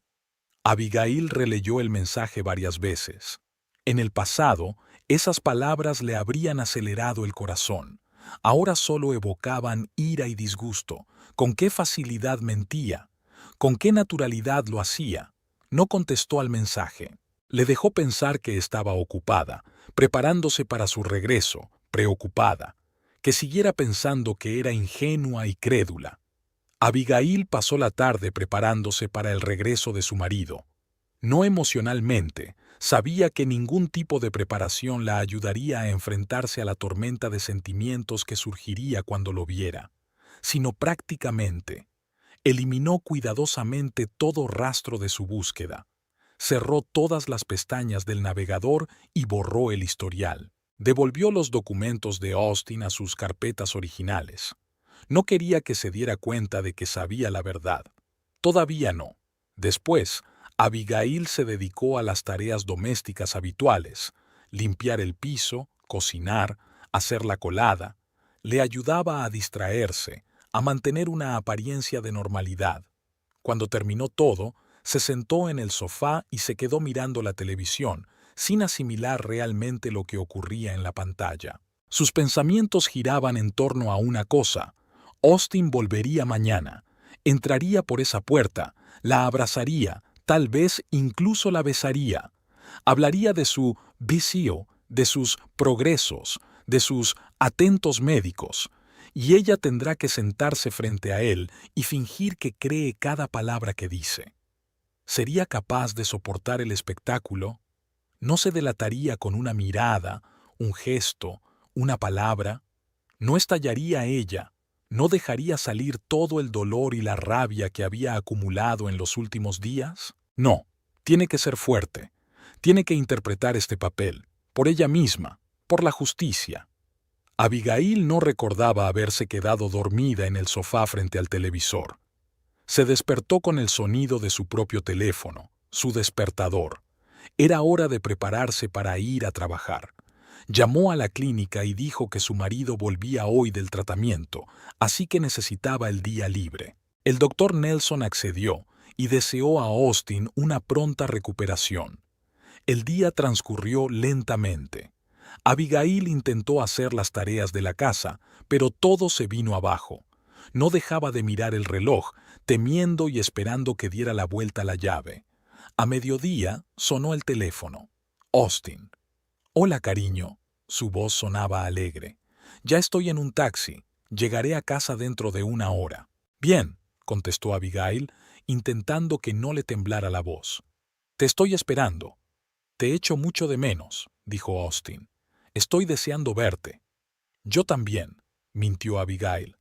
Abigail releyó el mensaje varias veces. En el pasado, esas palabras le habrían acelerado el corazón. Ahora solo evocaban ira y disgusto. ¿Con qué facilidad mentía? ¿Con qué naturalidad lo hacía? No contestó al mensaje. Le dejó pensar que estaba ocupada, preparándose para su regreso, preocupada, que siguiera pensando que era ingenua y crédula. Abigail pasó la tarde preparándose para el regreso de su marido. No emocionalmente, sabía que ningún tipo de preparación la ayudaría a enfrentarse a la tormenta de sentimientos que surgiría cuando lo viera, sino prácticamente. Eliminó cuidadosamente todo rastro de su búsqueda. Cerró todas las pestañas del navegador y borró el historial. Devolvió los documentos de Austin a sus carpetas originales. No quería que se diera cuenta de que sabía la verdad. Todavía no. Después, Abigail se dedicó a las tareas domésticas habituales: limpiar el piso, cocinar, hacer la colada. Le ayudaba a distraerse, a mantener una apariencia de normalidad. Cuando terminó todo, se sentó en el sofá y se quedó mirando la televisión, sin asimilar realmente lo que ocurría en la pantalla. Sus pensamientos giraban en torno a una cosa: Austin volvería mañana, entraría por esa puerta, la abrazaría, tal vez incluso la besaría. Hablaría de su vicio, de sus progresos, de sus atentos médicos, y ella tendrá que sentarse frente a él y fingir que cree cada palabra que dice. ¿Sería capaz de soportar el espectáculo? ¿No se delataría con una mirada, un gesto, una palabra? ¿No estallaría ella? ¿No dejaría salir todo el dolor y la rabia que había acumulado en los últimos días? No, tiene que ser fuerte. Tiene que interpretar este papel, por ella misma, por la justicia. Abigail no recordaba haberse quedado dormida en el sofá frente al televisor. Se despertó con el sonido de su propio teléfono, su despertador. Era hora de prepararse para ir a trabajar. Llamó a la clínica y dijo que su marido volvía hoy del tratamiento, así que necesitaba el día libre. El doctor Nelson accedió y deseó a Austin una pronta recuperación. El día transcurrió lentamente. Abigail intentó hacer las tareas de la casa, pero todo se vino abajo. No dejaba de mirar el reloj, temiendo y esperando que diera la vuelta la llave. A mediodía sonó el teléfono. Austin. «Hola, cariño». Su voz sonaba alegre. «Ya estoy en un taxi. Llegaré a casa dentro de 1 hora». «Bien», contestó Abigail, intentando que no le temblara la voz. «Te estoy esperando». «Te echo mucho de menos», dijo Austin. «Estoy deseando verte». «Yo también», mintió Abigail.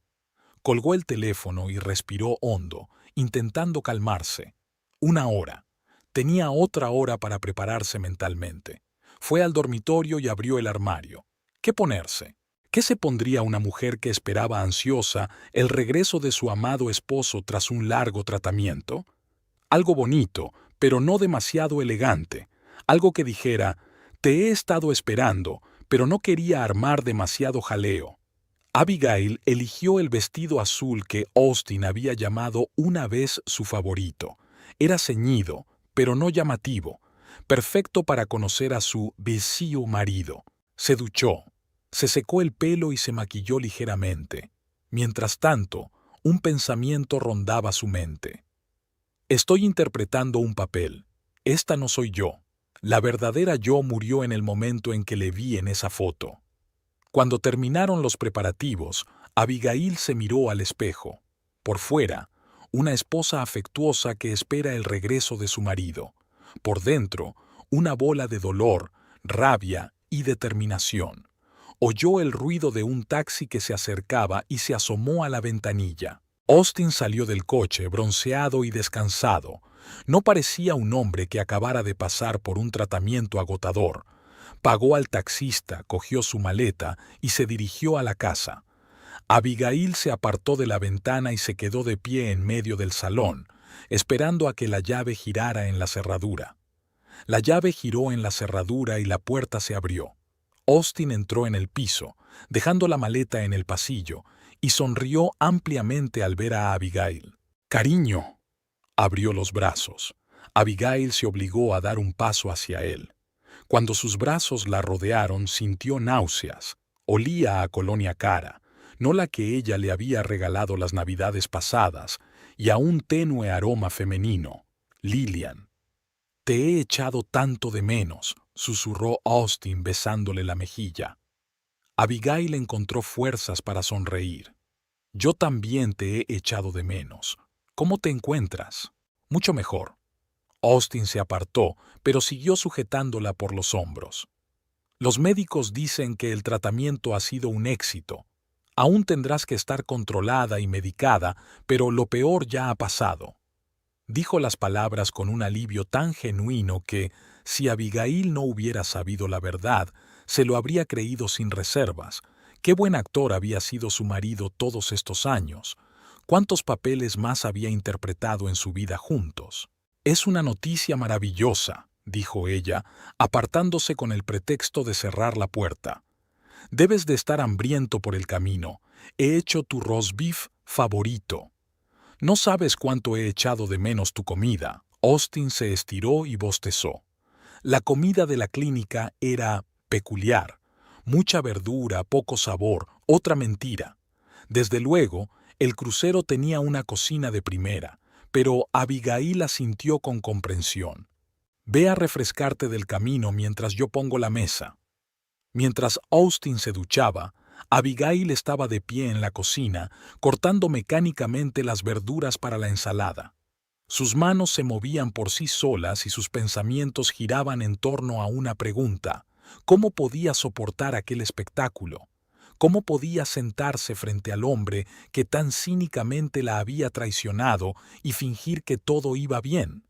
Colgó el teléfono y respiró hondo, intentando calmarse. 1 hora. Tenía otra hora para prepararse mentalmente. Fue al dormitorio y abrió el armario. ¿Qué ponerse? ¿Qué se pondría una mujer que esperaba ansiosa el regreso de su amado esposo tras un largo tratamiento? Algo bonito, pero no demasiado elegante. Algo que dijera: «Te he estado esperando, pero no quería armar demasiado jaleo». Abigail eligió el vestido azul que Austin había llamado una vez su favorito. Era ceñido, pero no llamativo, perfecto para conocer a su vicio marido. Se duchó, se secó el pelo y se maquilló ligeramente. Mientras tanto, un pensamiento rondaba su mente. «Estoy interpretando un papel. Esta no soy yo. La verdadera yo murió en el momento en que le vi en esa foto». Cuando terminaron los preparativos, Abigail se miró al espejo. Por fuera, una esposa afectuosa que espera el regreso de su marido. Por dentro, una bola de dolor, rabia y determinación. Oyó el ruido de un taxi que se acercaba y se asomó a la ventanilla. Austin salió del coche, bronceado y descansado. No parecía un hombre que acabara de pasar por un tratamiento agotador. Pagó al taxista, cogió su maleta y se dirigió a la casa. Abigail se apartó de la ventana y se quedó de pie en medio del salón, esperando a que la llave girara en la cerradura. La llave giró en la cerradura y la puerta se abrió. Austin entró en el piso, dejando la maleta en el pasillo, y sonrió ampliamente al ver a Abigail. «Cariño». Abrió los brazos. Abigail se obligó a dar un paso hacia él. Cuando sus brazos la rodearon, sintió náuseas. Olía a colonia cara, no la que ella le había regalado las navidades pasadas, y a un tenue aroma femenino. Lillian. «Te he echado tanto de menos», susurró Austin besándole la mejilla. Abigail encontró fuerzas para sonreír. «Yo también te he echado de menos. ¿Cómo te encuentras?» «Mucho mejor». Austin se apartó, pero siguió sujetándola por los hombros. «Los médicos dicen que el tratamiento ha sido un éxito. Aún tendrás que estar controlada y medicada, pero lo peor ya ha pasado». Dijo las palabras con un alivio tan genuino que, si Abigail no hubiera sabido la verdad, se lo habría creído sin reservas. Qué buen actor había sido su marido todos estos años. Cuántos papeles más había interpretado en su vida juntos. «Es una noticia maravillosa», dijo ella, apartándose con el pretexto de cerrar la puerta. «Debes de estar hambriento por el camino. He hecho tu roast beef favorito». «No sabes cuánto he echado de menos tu comida». Austin se estiró y bostezó. La comida de la clínica era peculiar. Mucha verdura, poco sabor, otra mentira. Desde luego, el crucero tenía una cocina de primera, pero Abigail asintió con comprensión. Ve a refrescarte del camino mientras yo pongo la mesa. Mientras Austin se duchaba, Abigail estaba de pie en la cocina, cortando mecánicamente las verduras para la ensalada. Sus manos se movían por sí solas y sus pensamientos giraban en torno a una pregunta: ¿cómo podía soportar aquel espectáculo? ¿Cómo podía sentarse frente al hombre que tan cínicamente la había traicionado y fingir que todo iba bien?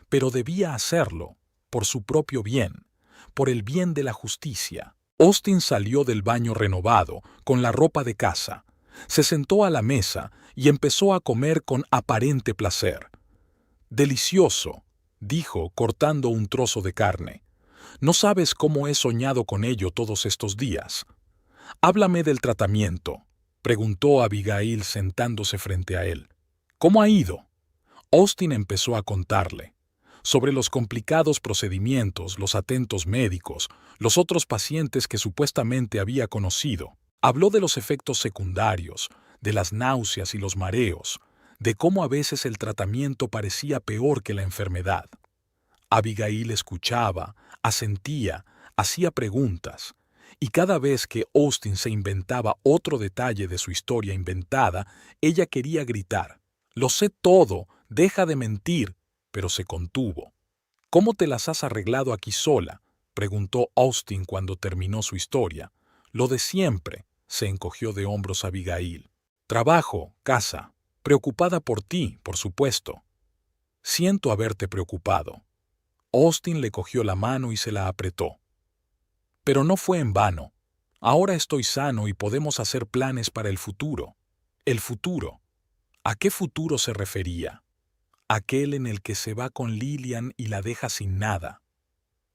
Pero debía hacerlo, por su propio bien, por el bien de la justicia. Austin salió del baño renovado, con la ropa de casa. Se sentó a la mesa y empezó a comer con aparente placer. «Delicioso», dijo, cortando un trozo de carne. «No sabes cómo he soñado con ello todos estos días». «Háblame del tratamiento», preguntó Abigail sentándose frente a él. «¿Cómo ha ido?» Austin empezó a contarle sobre los complicados procedimientos, los atentos médicos, los otros pacientes que supuestamente había conocido. Habló de los efectos secundarios, de las náuseas y los mareos, de cómo a veces el tratamiento parecía peor que la enfermedad. Abigail escuchaba, asentía, hacía preguntas, y cada vez que Austin se inventaba otro detalle de su historia inventada, ella quería gritar: «Lo sé todo, deja de mentir», pero se contuvo. «¿Cómo te las has arreglado aquí sola?», preguntó Austin cuando terminó su historia. «Lo de siempre», se encogió de hombros Abigail. «Trabajo, casa, preocupada por ti, por supuesto». «Siento haberte preocupado». Austin le cogió la mano y se la apretó. «Pero no fue en vano. Ahora estoy sano y podemos hacer planes para el futuro». «El futuro». ¿A qué futuro se refería? Aquel en el que se va con Lillian y la deja sin nada.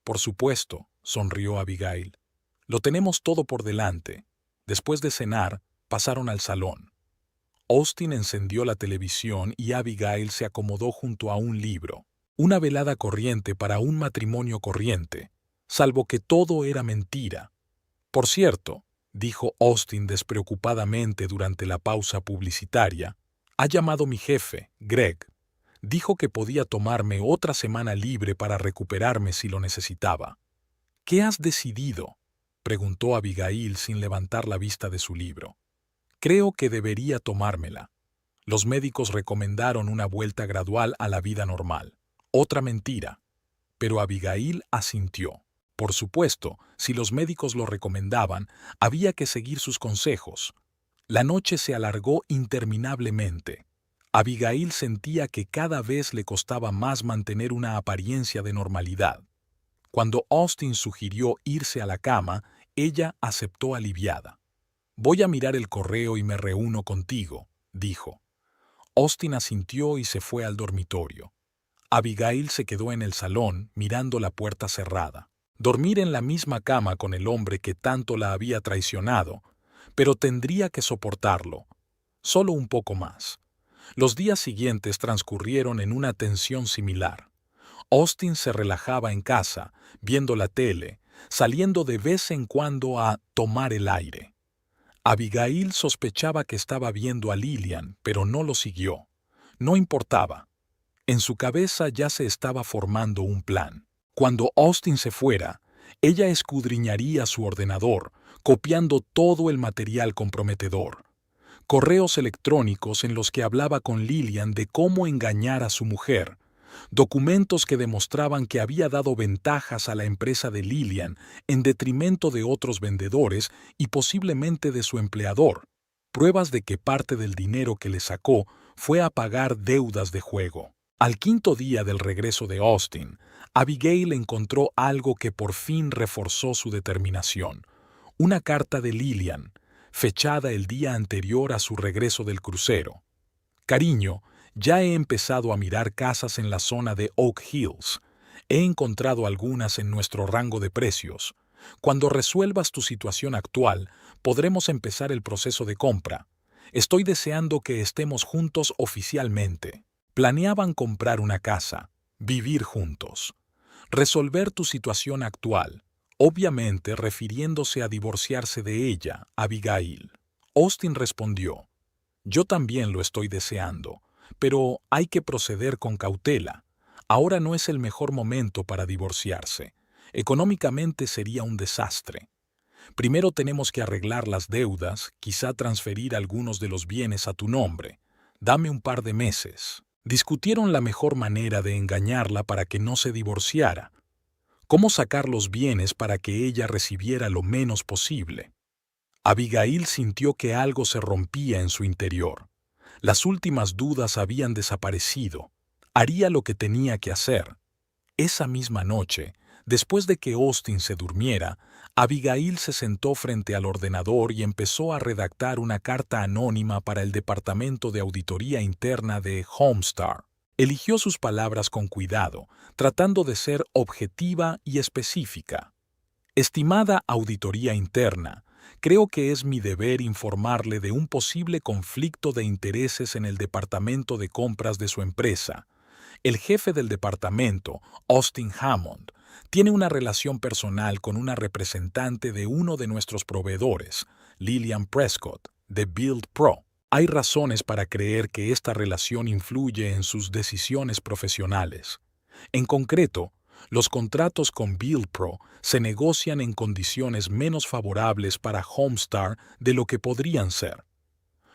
«Por supuesto», sonrió Abigail. «Lo tenemos todo por delante». Después de cenar, pasaron al salón. Austin encendió la televisión y Abigail se acomodó junto a un libro. Una velada corriente para un matrimonio corriente, salvo que todo era mentira. «Por cierto», dijo Austin despreocupadamente durante la pausa publicitaria, «ha llamado mi jefe, Greg. Dijo que podía tomarme otra semana libre para recuperarme si lo necesitaba». «¿Qué has decidido?», preguntó Abigail sin levantar la vista de su libro. «Creo que debería tomármela. Los médicos recomendaron una vuelta gradual a la vida normal». Otra mentira. Pero Abigail asintió. Por supuesto, si los médicos lo recomendaban, había que seguir sus consejos. La noche se alargó interminablemente. Abigail sentía que cada vez le costaba más mantener una apariencia de normalidad. Cuando Austin sugirió irse a la cama, ella aceptó aliviada. «Voy a mirar el correo y me reúno contigo», dijo. Austin asintió y se fue al dormitorio. Abigail se quedó en el salón, mirando la puerta cerrada. Dormir en la misma cama con el hombre que tanto la había traicionado, pero tendría que soportarlo. Solo un poco más. Los días siguientes transcurrieron en una tensión similar. Austin se relajaba en casa, viendo la tele, saliendo de vez en cuando a tomar el aire. Abigail sospechaba que estaba viendo a Lillian, pero no lo siguió. No importaba. En su cabeza ya se estaba formando un plan. Cuando Austin se fuera, ella escudriñaría su ordenador, copiando todo el material comprometedor. Correos electrónicos en los que hablaba con Lillian de cómo engañar a su mujer, documentos que demostraban que había dado ventajas a la empresa de Lillian en detrimento de otros vendedores y posiblemente de su empleador, pruebas de que parte del dinero que le sacó fue a pagar deudas de juego. Al quinto día del regreso de Austin, Abigail encontró algo que por fin reforzó su determinación: una carta de Lillian, fechada el día anterior a su regreso del crucero. «Cariño, ya he empezado a mirar casas en la zona de Oak Hills. He encontrado algunas en nuestro rango de precios. Cuando resuelvas tu situación actual, podremos empezar el proceso de compra. Estoy deseando que estemos juntos oficialmente». Planeaban comprar una casa, vivir juntos. Resolver tu situación actual, obviamente refiriéndose a divorciarse de ella, Abigail. Austin respondió, yo también lo estoy deseando, pero hay que proceder con cautela. Ahora no es el mejor momento para divorciarse. Económicamente sería un desastre. Primero tenemos que arreglar las deudas, quizá transferir algunos de los bienes a tu nombre. Dame un par de meses. Discutieron la mejor manera de engañarla para que no se divorciara. Cómo sacar los bienes para que ella recibiera lo menos posible. Abigail sintió que algo se rompía en su interior. Las últimas dudas habían desaparecido. Haría lo que tenía que hacer. Esa misma noche, después de que Austin se durmiera, Abigail se sentó frente al ordenador y empezó a redactar una carta anónima para el Departamento de Auditoría Interna de Homestar. Eligió sus palabras con cuidado, tratando de ser objetiva y específica. Estimada Auditoría Interna, creo que es mi deber informarle de un posible conflicto de intereses en el departamento de compras de su empresa. El jefe del departamento, Austin Hammond, tiene una relación personal con una representante de uno de nuestros proveedores, Lillian Prescott, de Build Pro. Hay razones para creer que esta relación influye en sus decisiones profesionales. En concreto, los contratos con Build Pro se negocian en condiciones menos favorables para Homestar de lo que podrían ser.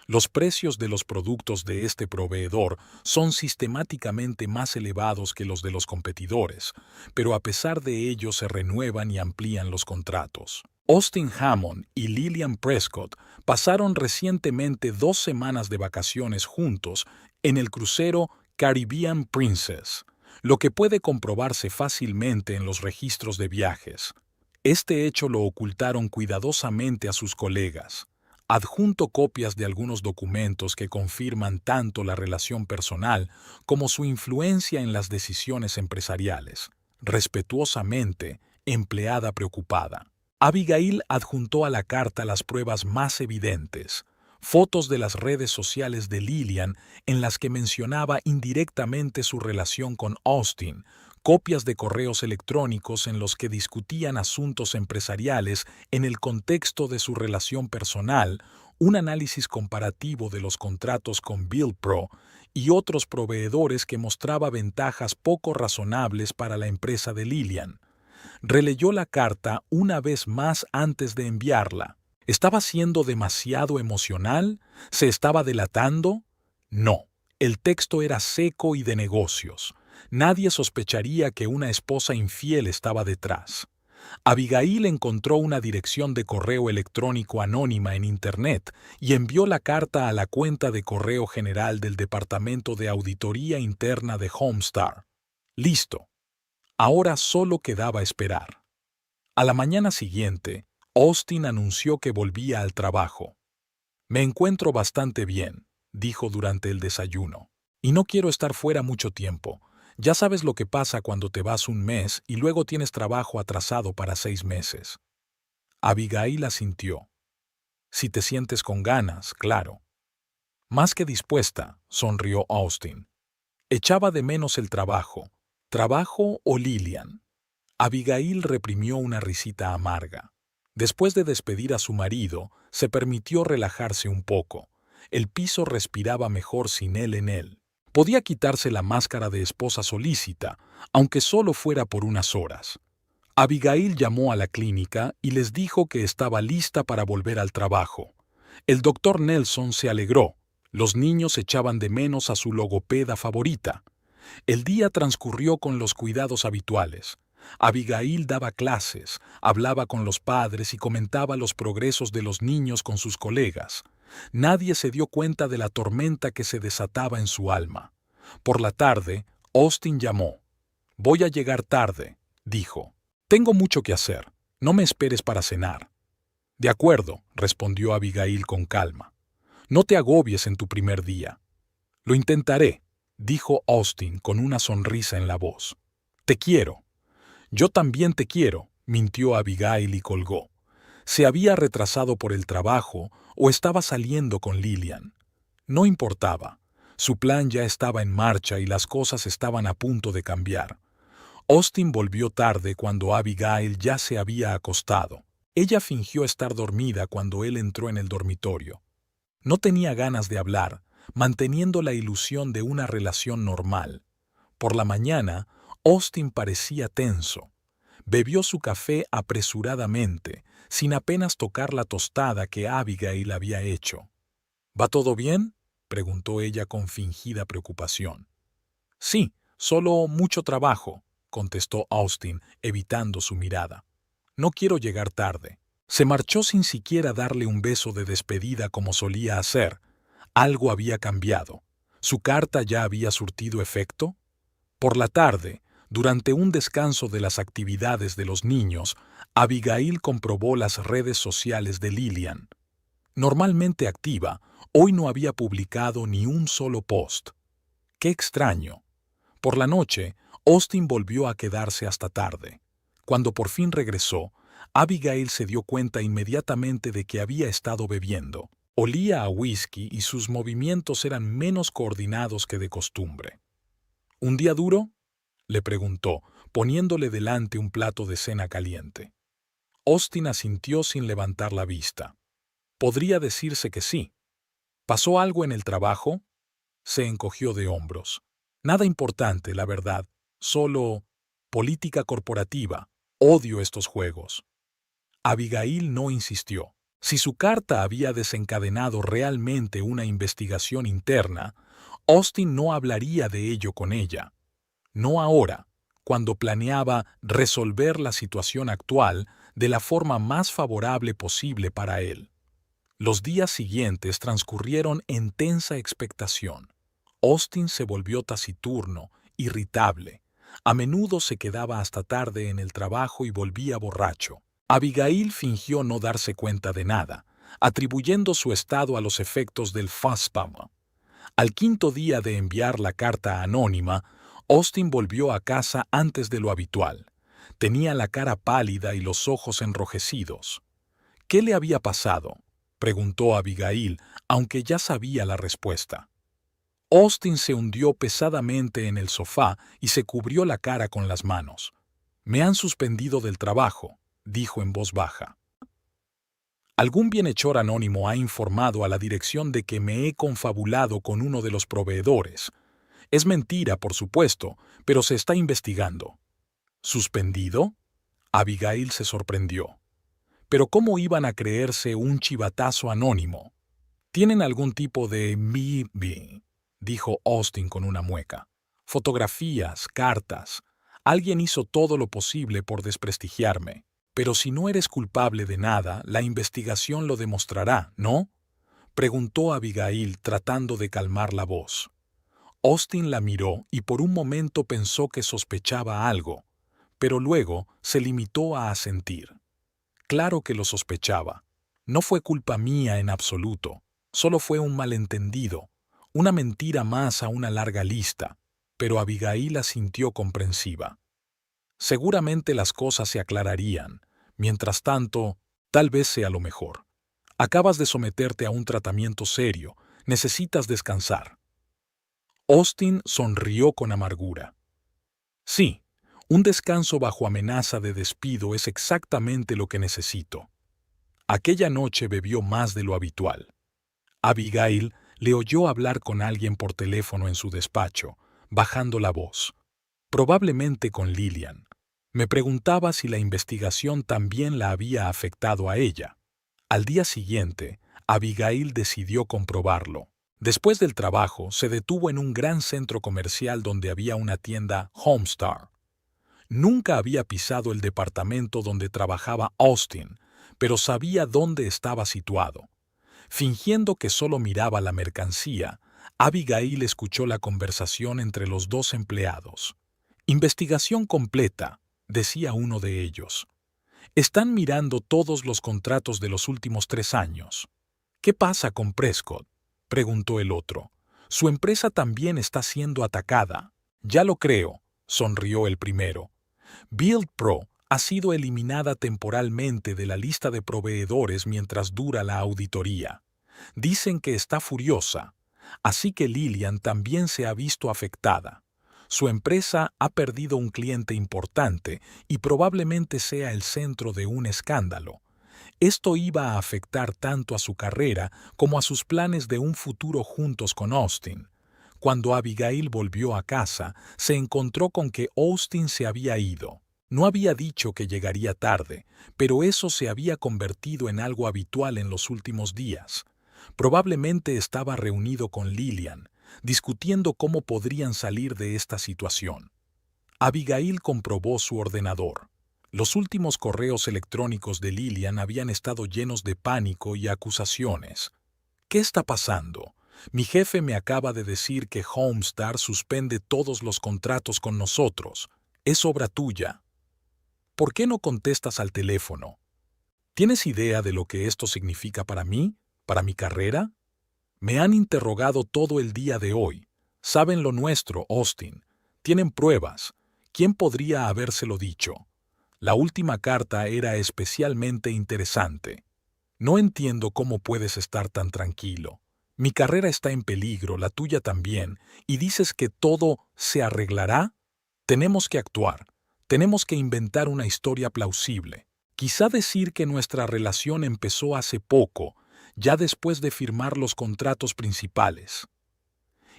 Los precios de los productos de este proveedor son sistemáticamente más elevados que los de los competidores, pero a pesar de ello se renuevan y amplían los contratos. Austin Hammond y Lillian Prescott pasaron recientemente 2 semanas de vacaciones juntos en el crucero Caribbean Princess, lo que puede comprobarse fácilmente en los registros de viajes. Este hecho lo ocultaron cuidadosamente a sus colegas. Adjunto copias de algunos documentos que confirman tanto la relación personal como su influencia en las decisiones empresariales. Respetuosamente, empleada preocupada. Abigail adjuntó a la carta las pruebas más evidentes, fotos de las redes sociales de Lillian en las que mencionaba indirectamente su relación con Austin, copias de correos electrónicos en los que discutían asuntos empresariales en el contexto de su relación personal, un análisis comparativo de los contratos con Build Pro y otros proveedores que mostraba ventajas poco razonables para la empresa de Lillian. Releyó la carta una vez más antes de enviarla. ¿Estaba siendo demasiado emocional? ¿Se estaba delatando? No, el texto era seco y de negocios. Nadie sospecharía que una esposa infiel estaba detrás. Abigail encontró una dirección de correo electrónico anónima en Internet y envió la carta a la cuenta de correo general del Departamento de Auditoría Interna de Homestar. Listo. Ahora solo quedaba esperar. A la mañana siguiente, Austin anunció que volvía al trabajo. Me encuentro bastante bien, dijo durante el desayuno, y no quiero estar fuera mucho tiempo. Ya sabes lo que pasa cuando te vas un mes y luego tienes trabajo atrasado para 6 meses. Abigail asintió. Si te sientes con ganas, claro. Más que dispuesta, sonrió Austin. Echaba de menos el trabajo. ¿Trabajo o Lillian? Abigail reprimió una risita amarga. Después de despedir a su marido, se permitió relajarse un poco. El piso respiraba mejor sin él en él. Podía quitarse la máscara de esposa solícita, aunque solo fuera por unas horas. Abigail llamó a la clínica y les dijo que estaba lista para volver al trabajo. El doctor Nelson se alegró. Los niños echaban de menos a su logopeda favorita. El día transcurrió con los cuidados habituales. Abigail daba clases, hablaba con los padres y comentaba los progresos de los niños con sus colegas. Nadie se dio cuenta de la tormenta que se desataba en su alma. Por la tarde, Austin llamó. «Voy a llegar tarde», dijo. «Tengo mucho que hacer. No me esperes para cenar». «De acuerdo», respondió Abigail con calma. «No te agobies en tu primer día». «Lo intentaré», dijo Austin con una sonrisa en la voz. «Te quiero». «Yo también te quiero», mintió Abigail y colgó. ¿Se había retrasado por el trabajo o estaba saliendo con Lillian? No importaba. Su plan ya estaba en marcha y las cosas estaban a punto de cambiar. Austin volvió tarde cuando Abigail ya se había acostado. Ella fingió estar dormida cuando él entró en el dormitorio. No tenía ganas de hablar, manteniendo la ilusión de una relación normal. Por la mañana, Austin parecía tenso. Bebió su café apresuradamente, sin apenas tocar la tostada que Abigail había hecho. ¿Va todo bien?, preguntó ella con fingida preocupación. Sí, solo mucho trabajo, contestó Austin, evitando su mirada. No quiero llegar tarde. Se marchó sin siquiera darle un beso de despedida como solía hacer. Algo había cambiado. ¿Su carta ya había surtido efecto? Por la tarde, durante un descanso de las actividades de los niños, Abigail comprobó las redes sociales de Lillian. Normalmente activa, hoy no había publicado ni un solo post. ¡Qué extraño! Por la noche, Austin volvió a quedarse hasta tarde. Cuando por fin regresó, Abigail se dio cuenta inmediatamente de que había estado bebiendo. Olía a whisky y sus movimientos eran menos coordinados que de costumbre. ¿Un día duro?, le preguntó, poniéndole delante un plato de cena caliente. Austin asintió sin levantar la vista. Podría decirse que sí. ¿Pasó algo en el trabajo? Se encogió de hombros. Nada importante, la verdad. Solo política corporativa. Odio estos juegos. Abigail no insistió. Si su carta había desencadenado realmente una investigación interna, Austin no hablaría de ello con ella. No ahora, cuando planeaba resolver la situación actual de la forma más favorable posible para él. Los días siguientes transcurrieron en tensa expectación. Austin se volvió taciturno, irritable. A menudo se quedaba hasta tarde en el trabajo y volvía borracho. Abigail fingió no darse cuenta de nada, atribuyendo su estado a los efectos del FaceTime. Al quinto día de enviar la carta anónima, Austin volvió a casa antes de lo habitual. Tenía la cara pálida y los ojos enrojecidos. ¿Qué le había pasado?, preguntó Abigail, aunque ya sabía la respuesta. Austin se hundió pesadamente en el sofá y se cubrió la cara con las manos. «Me han suspendido del trabajo», dijo en voz baja. «Algún bienhechor anónimo ha informado a la dirección de que me he confabulado con uno de los proveedores. Es mentira, por supuesto, pero se está investigando». ¿Suspendido? Abigail se sorprendió. ¿Pero cómo iban a creerse un chivatazo anónimo? ¿Tienen algún tipo de MIB?, dijo Austin con una mueca. Fotografías, cartas. Alguien hizo todo lo posible por desprestigiarme. Pero si no eres culpable de nada, la investigación lo demostrará, ¿no?, preguntó Abigail tratando de calmar la voz. Austin la miró y por un momento pensó que sospechaba algo, pero luego se limitó a asentir. Claro que lo sospechaba. No fue culpa mía en absoluto. Solo fue un malentendido, una mentira más a una larga lista, pero Abigail asintió comprensiva. Seguramente las cosas se aclararían. Mientras tanto, tal vez sea lo mejor. Acabas de someterte a un tratamiento serio. Necesitas descansar. Austin sonrió con amargura. Sí, un descanso bajo amenaza de despido es exactamente lo que necesito. Aquella noche bebió más de lo habitual. Abigail le oyó hablar con alguien por teléfono en su despacho, bajando la voz. Probablemente con Lillian. Me preguntaba si la investigación también la había afectado a ella. Al día siguiente, Abigail decidió comprobarlo. Después del trabajo, se detuvo en un gran centro comercial donde había una tienda Homestar. Nunca había pisado el departamento donde trabajaba Austin, pero sabía dónde estaba situado. Fingiendo que solo miraba la mercancía, Abigail escuchó la conversación entre los dos empleados. «Investigación completa», decía uno de ellos. «Están mirando todos los contratos de los últimos 3 años». «¿Qué pasa con Prescott?», preguntó el otro. «Su empresa también está siendo atacada». «Ya lo creo», sonrió el primero. «Build Pro ha sido eliminada temporalmente de la lista de proveedores mientras dura la auditoría. Dicen que está furiosa. Así que Lillian también se ha visto afectada. Su empresa ha perdido un cliente importante y probablemente sea el centro de un escándalo. Esto iba a afectar tanto a su carrera como a sus planes de un futuro juntos con Austin. Cuando Abigail volvió a casa, se encontró con que Austin se había ido. No había dicho que llegaría tarde, pero eso se había convertido en algo habitual en los últimos días. Probablemente estaba reunido con Lillian, discutiendo cómo podrían salir de esta situación. Abigail comprobó su ordenador. Los últimos correos electrónicos de Lillian habían estado llenos de pánico y acusaciones. ¿Qué está pasando? Mi jefe me acaba de decir que Homestar suspende todos los contratos con nosotros. Es obra tuya. ¿Por qué no contestas al teléfono? ¿Tienes idea de lo que esto significa para mí? ¿Para mi carrera? Me han interrogado todo el día de hoy. Saben lo nuestro, Austin. Tienen pruebas. ¿Quién podría habérselo dicho? La última carta era especialmente interesante. No entiendo cómo puedes estar tan tranquilo. Mi carrera está en peligro, la tuya también, y dices que todo se arreglará. Tenemos que actuar. Tenemos que inventar una historia plausible. Quizá decir que nuestra relación empezó hace poco, ya después de firmar los contratos principales.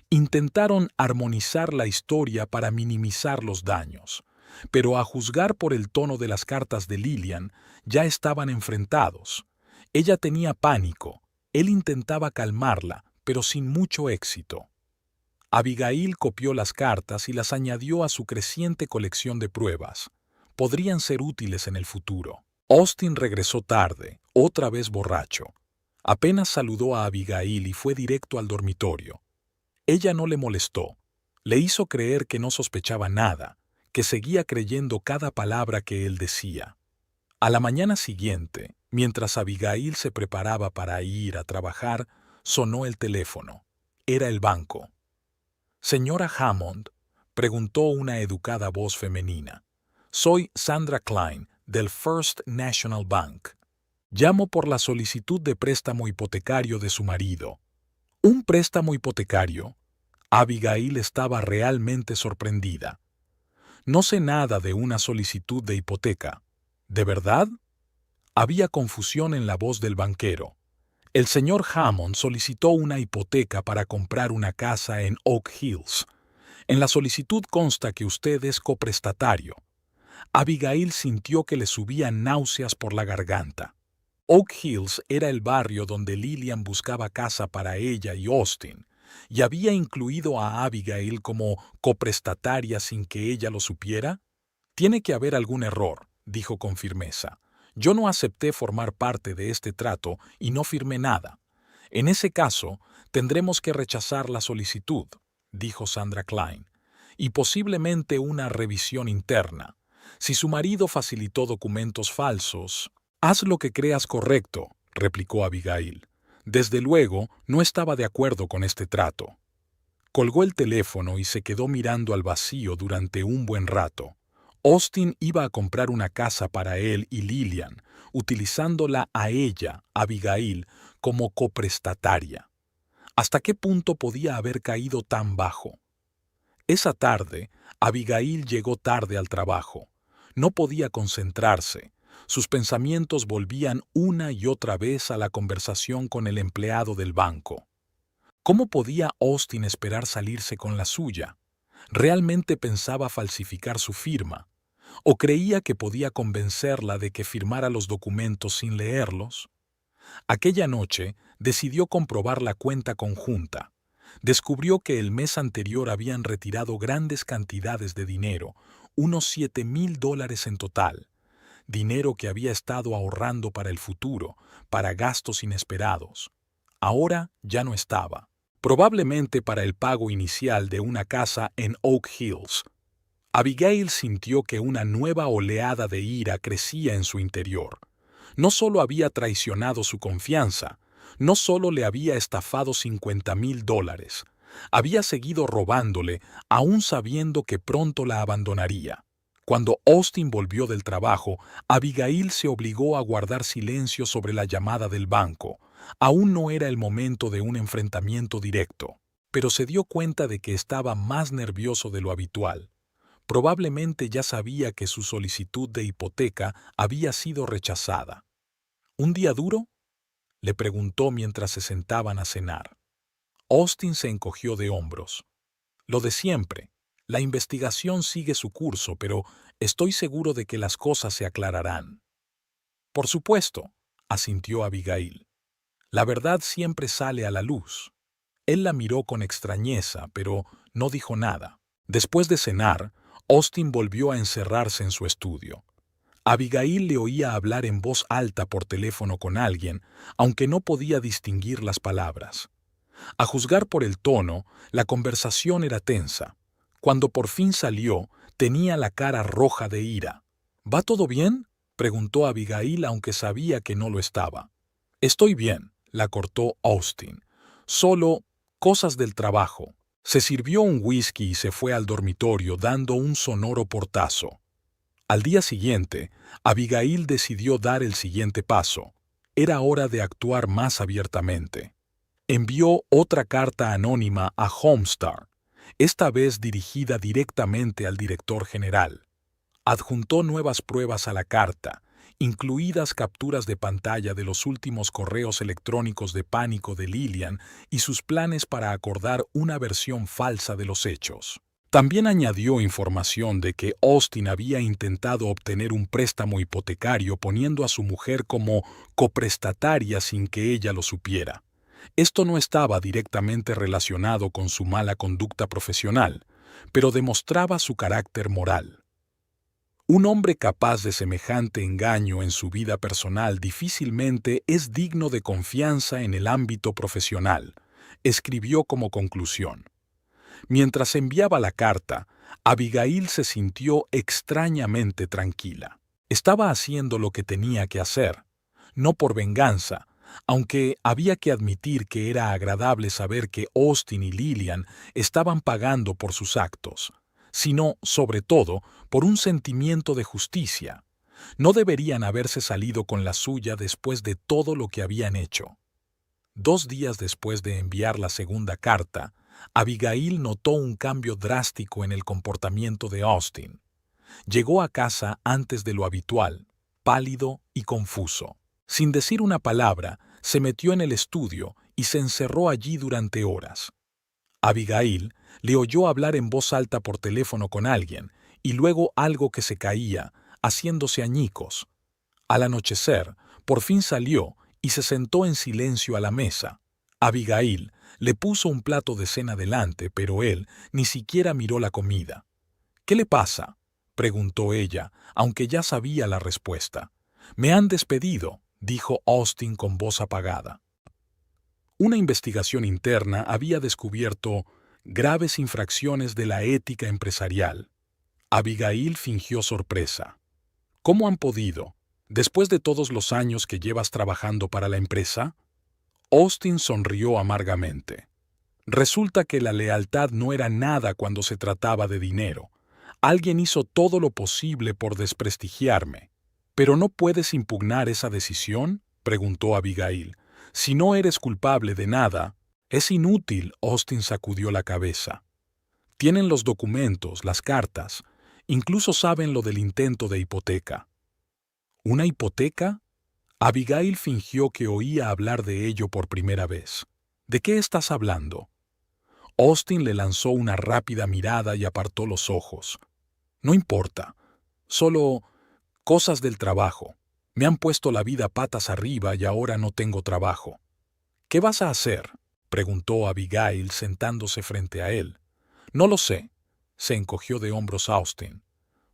Intentaron armonizar la historia para minimizar los daños, pero a juzgar por el tono de las cartas de Lillian, ya estaban enfrentados. Ella tenía pánico, él intentaba calmarla, pero sin mucho éxito. Abigail copió las cartas y las añadió a su creciente colección de pruebas. Podrían ser útiles en el futuro. Austin regresó tarde, otra vez borracho. Apenas saludó a Abigail y fue directo al dormitorio. Ella no le molestó. Le hizo creer que no sospechaba nada, que seguía creyendo cada palabra que él decía. A la mañana siguiente, mientras Abigail se preparaba para ir a trabajar, sonó el teléfono. Era el banco. «Señora Hammond», preguntó una educada voz femenina. «Soy Sandra Klein, del First National Bank. Llamo por la solicitud de préstamo hipotecario de su marido». «¿Un préstamo hipotecario?» Abigail estaba realmente sorprendida. «No sé nada de una solicitud de hipoteca». «¿De verdad?» Había confusión en la voz del banquero. El señor Hammond solicitó una hipoteca para comprar una casa en Oak Hills. En la solicitud consta que usted es coprestatario. Abigail sintió que le subían náuseas por la garganta. Oak Hills era el barrio donde Lillian buscaba casa para ella y Austin, y había incluido a Abigail como coprestataria sin que ella lo supiera. «Tiene que haber algún error», dijo con firmeza. «Yo no acepté formar parte de este trato y no firmé nada. En ese caso, tendremos que rechazar la solicitud», dijo Sandra Klein, «y posiblemente una revisión interna. Si su marido facilitó documentos falsos...» «Haz lo que creas correcto», replicó Abigail. Desde luego, no estaba de acuerdo con este trato. Colgó el teléfono y se quedó mirando al vacío durante un buen rato. Austin iba a comprar una casa para él y Lillian, utilizándola a ella, Abigail, como coprestataria. ¿Hasta qué punto podía haber caído tan bajo? Esa tarde, Abigail llegó tarde al trabajo. No podía concentrarse. Sus pensamientos volvían una y otra vez a la conversación con el empleado del banco. ¿Cómo podía Austin esperar salirse con la suya? ¿Realmente pensaba falsificar su firma? ¿O creía que podía convencerla de que firmara los documentos sin leerlos? Aquella noche decidió comprobar la cuenta conjunta. Descubrió que el mes anterior habían retirado grandes cantidades de dinero, unos $7,000 en total. Dinero que había estado ahorrando para el futuro, para gastos inesperados. Ahora ya no estaba. Probablemente para el pago inicial de una casa en Oak Hills. Abigail sintió que una nueva oleada de ira crecía en su interior. No solo había traicionado su confianza, no solo le había estafado $50,000, había seguido robándole aún sabiendo que pronto la abandonaría. Cuando Austin volvió del trabajo, Abigail se obligó a guardar silencio sobre la llamada del banco. Aún no era el momento de un enfrentamiento directo. pero se dio cuenta de que estaba más nervioso de lo habitual. Probablemente ya sabía que su solicitud de hipoteca había sido rechazada. ¿Un día duro?, le preguntó mientras se sentaban a cenar. Austin se encogió de hombros. Lo de siempre. La investigación sigue su curso, pero estoy seguro de que las cosas se aclararán. Por supuesto, asintió Abigail. La verdad siempre sale a la luz. Él la miró con extrañeza, pero no dijo nada. Después de cenar, Austin volvió a encerrarse en su estudio. Abigail le oía hablar en voz alta por teléfono con alguien, aunque no podía distinguir las palabras. A juzgar por el tono, la conversación era tensa. Cuando por fin salió, tenía la cara roja de ira. ¿Va todo bien?, preguntó Abigail, aunque sabía que no lo estaba. Estoy bien, la cortó Austin. Solo cosas del trabajo. Se sirvió un whisky y se fue al dormitorio dando un sonoro portazo. Al día siguiente, Abigail decidió dar el siguiente paso. Era hora de actuar más abiertamente. Envió otra carta anónima a Homestar, esta vez dirigida directamente al director general. Adjuntó nuevas pruebas a la carta, incluidas capturas de pantalla de los últimos correos electrónicos de pánico de Lillian y sus planes para acordar una versión falsa de los hechos. También añadió información de que Austin había intentado obtener un préstamo hipotecario poniendo a su mujer como coprestataria sin que ella lo supiera. Esto no estaba directamente relacionado con su mala conducta profesional, pero demostraba su carácter moral. Un hombre capaz de semejante engaño en su vida personal difícilmente es digno de confianza en el ámbito profesional, escribió como conclusión. Mientras enviaba la carta, Abigail se sintió extrañamente tranquila. Estaba haciendo lo que tenía que hacer, no por venganza, aunque había que admitir que era agradable saber que Austin y Lillian estaban pagando por sus actos, sino, sobre todo, por un sentimiento de justicia. No deberían haberse salido con la suya después de todo lo que habían hecho. 2 días después de enviar la segunda carta, Abigail notó un cambio drástico en el comportamiento de Austin. Llegó a casa antes de lo habitual, pálido y confuso. Sin decir una palabra, se metió en el estudio y se encerró allí durante horas. Abigail le oyó hablar en voz alta por teléfono con alguien y luego algo que se caía, haciéndose añicos. Al anochecer, por fin salió y se sentó en silencio a la mesa. Abigail le puso un plato de cena delante, pero él ni siquiera miró la comida. «¿Qué le pasa?», preguntó ella, aunque ya sabía la respuesta. «Me han despedido», dijo Austin con voz apagada. Una investigación interna había descubierto graves infracciones de la ética empresarial. Abigail fingió sorpresa. «¿Cómo han podido? ¿Después de todos los años que llevas trabajando para la empresa?». Austin sonrió amargamente. «Resulta que la lealtad no era nada cuando se trataba de dinero. Alguien hizo todo lo posible por desprestigiarme». «¿Pero no puedes impugnar esa decisión?», preguntó Abigail. «Si no eres culpable de nada». «Es inútil», Austin sacudió la cabeza. «Tienen los documentos, las cartas, incluso saben lo del intento de hipoteca». «¿Una hipoteca?». Abigail fingió que oía hablar de ello por primera vez. «¿De qué estás hablando?». Austin le lanzó una rápida mirada y apartó los ojos. «No importa. Solo cosas del trabajo. Me han puesto la vida patas arriba y ahora no tengo trabajo». «¿Qué vas a hacer?», preguntó Abigail sentándose frente a él. «No lo sé», se encogió de hombros Austin.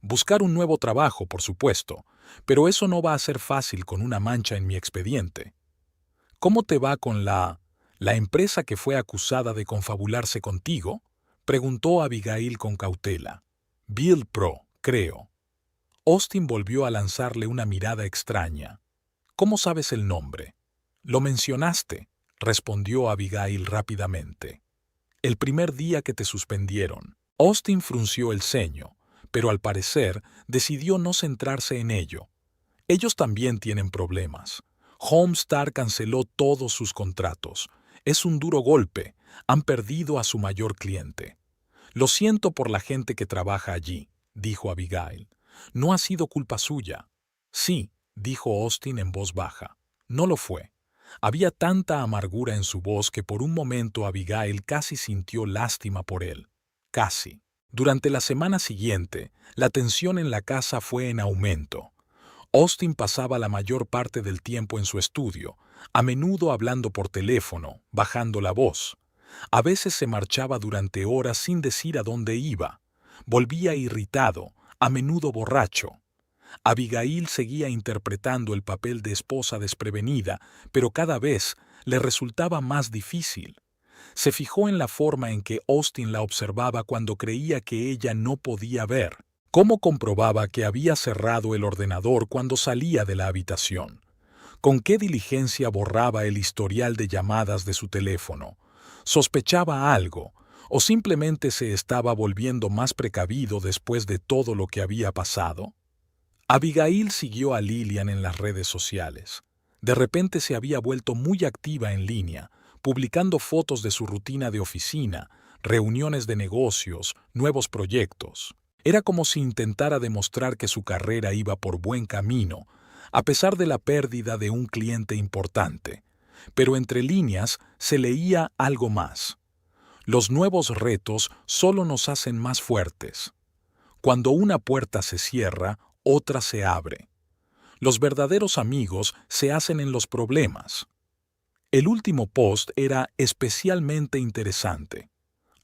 «Buscar un nuevo trabajo, por supuesto, pero eso no va a ser fácil con una mancha en mi expediente». «¿Cómo te va con la empresa que fue acusada de confabularse contigo?», preguntó Abigail con cautela. «Bill Pro, creo». Austin volvió a lanzarle una mirada extraña. «¿Cómo sabes el nombre?». «Lo mencionaste», respondió Abigail rápidamente. «El primer día que te suspendieron». Austin frunció el ceño, pero al parecer decidió no centrarse en ello. «Ellos también tienen problemas. Homestar canceló todos sus contratos. Es un duro golpe, Han perdido a su mayor cliente. Lo siento por la gente que trabaja allí, dijo Abigail. No ha sido culpa suya. Sí, dijo Austin en voz baja. No lo fue. Había tanta amargura en su voz que por un momento Abigail casi sintió lástima por él. Casi. Durante la semana siguiente, la tensión en la casa fue en aumento. Austin pasaba la mayor parte del tiempo en su estudio, a menudo hablando por teléfono, bajando la voz. A veces se marchaba durante horas sin decir a dónde iba. Volvía irritado, a menudo borracho. Abigail seguía interpretando el papel de esposa desprevenida, pero cada vez le resultaba más difícil. Se fijó en la forma en que Austin la observaba cuando creía que ella no podía ver. ¿Cómo comprobaba que había cerrado el ordenador cuando salía de la habitación? ¿Con qué diligencia borraba el historial de llamadas de su teléfono? ¿Sospechaba algo? ¿O simplemente se estaba volviendo más precavido después de todo lo que había pasado? Abigail siguió a Lillian en las redes sociales. De repente se había vuelto muy activa en línea, publicando fotos de su rutina de oficina, reuniones de negocios, nuevos proyectos. Era como si intentara demostrar que su carrera iba por buen camino, a pesar de la pérdida de un cliente importante. Pero entre líneas se leía algo más. Los nuevos retos solo nos hacen más fuertes. Cuando una puerta se cierra, otra se abre. Los verdaderos amigos se hacen en los problemas. El último post era especialmente interesante.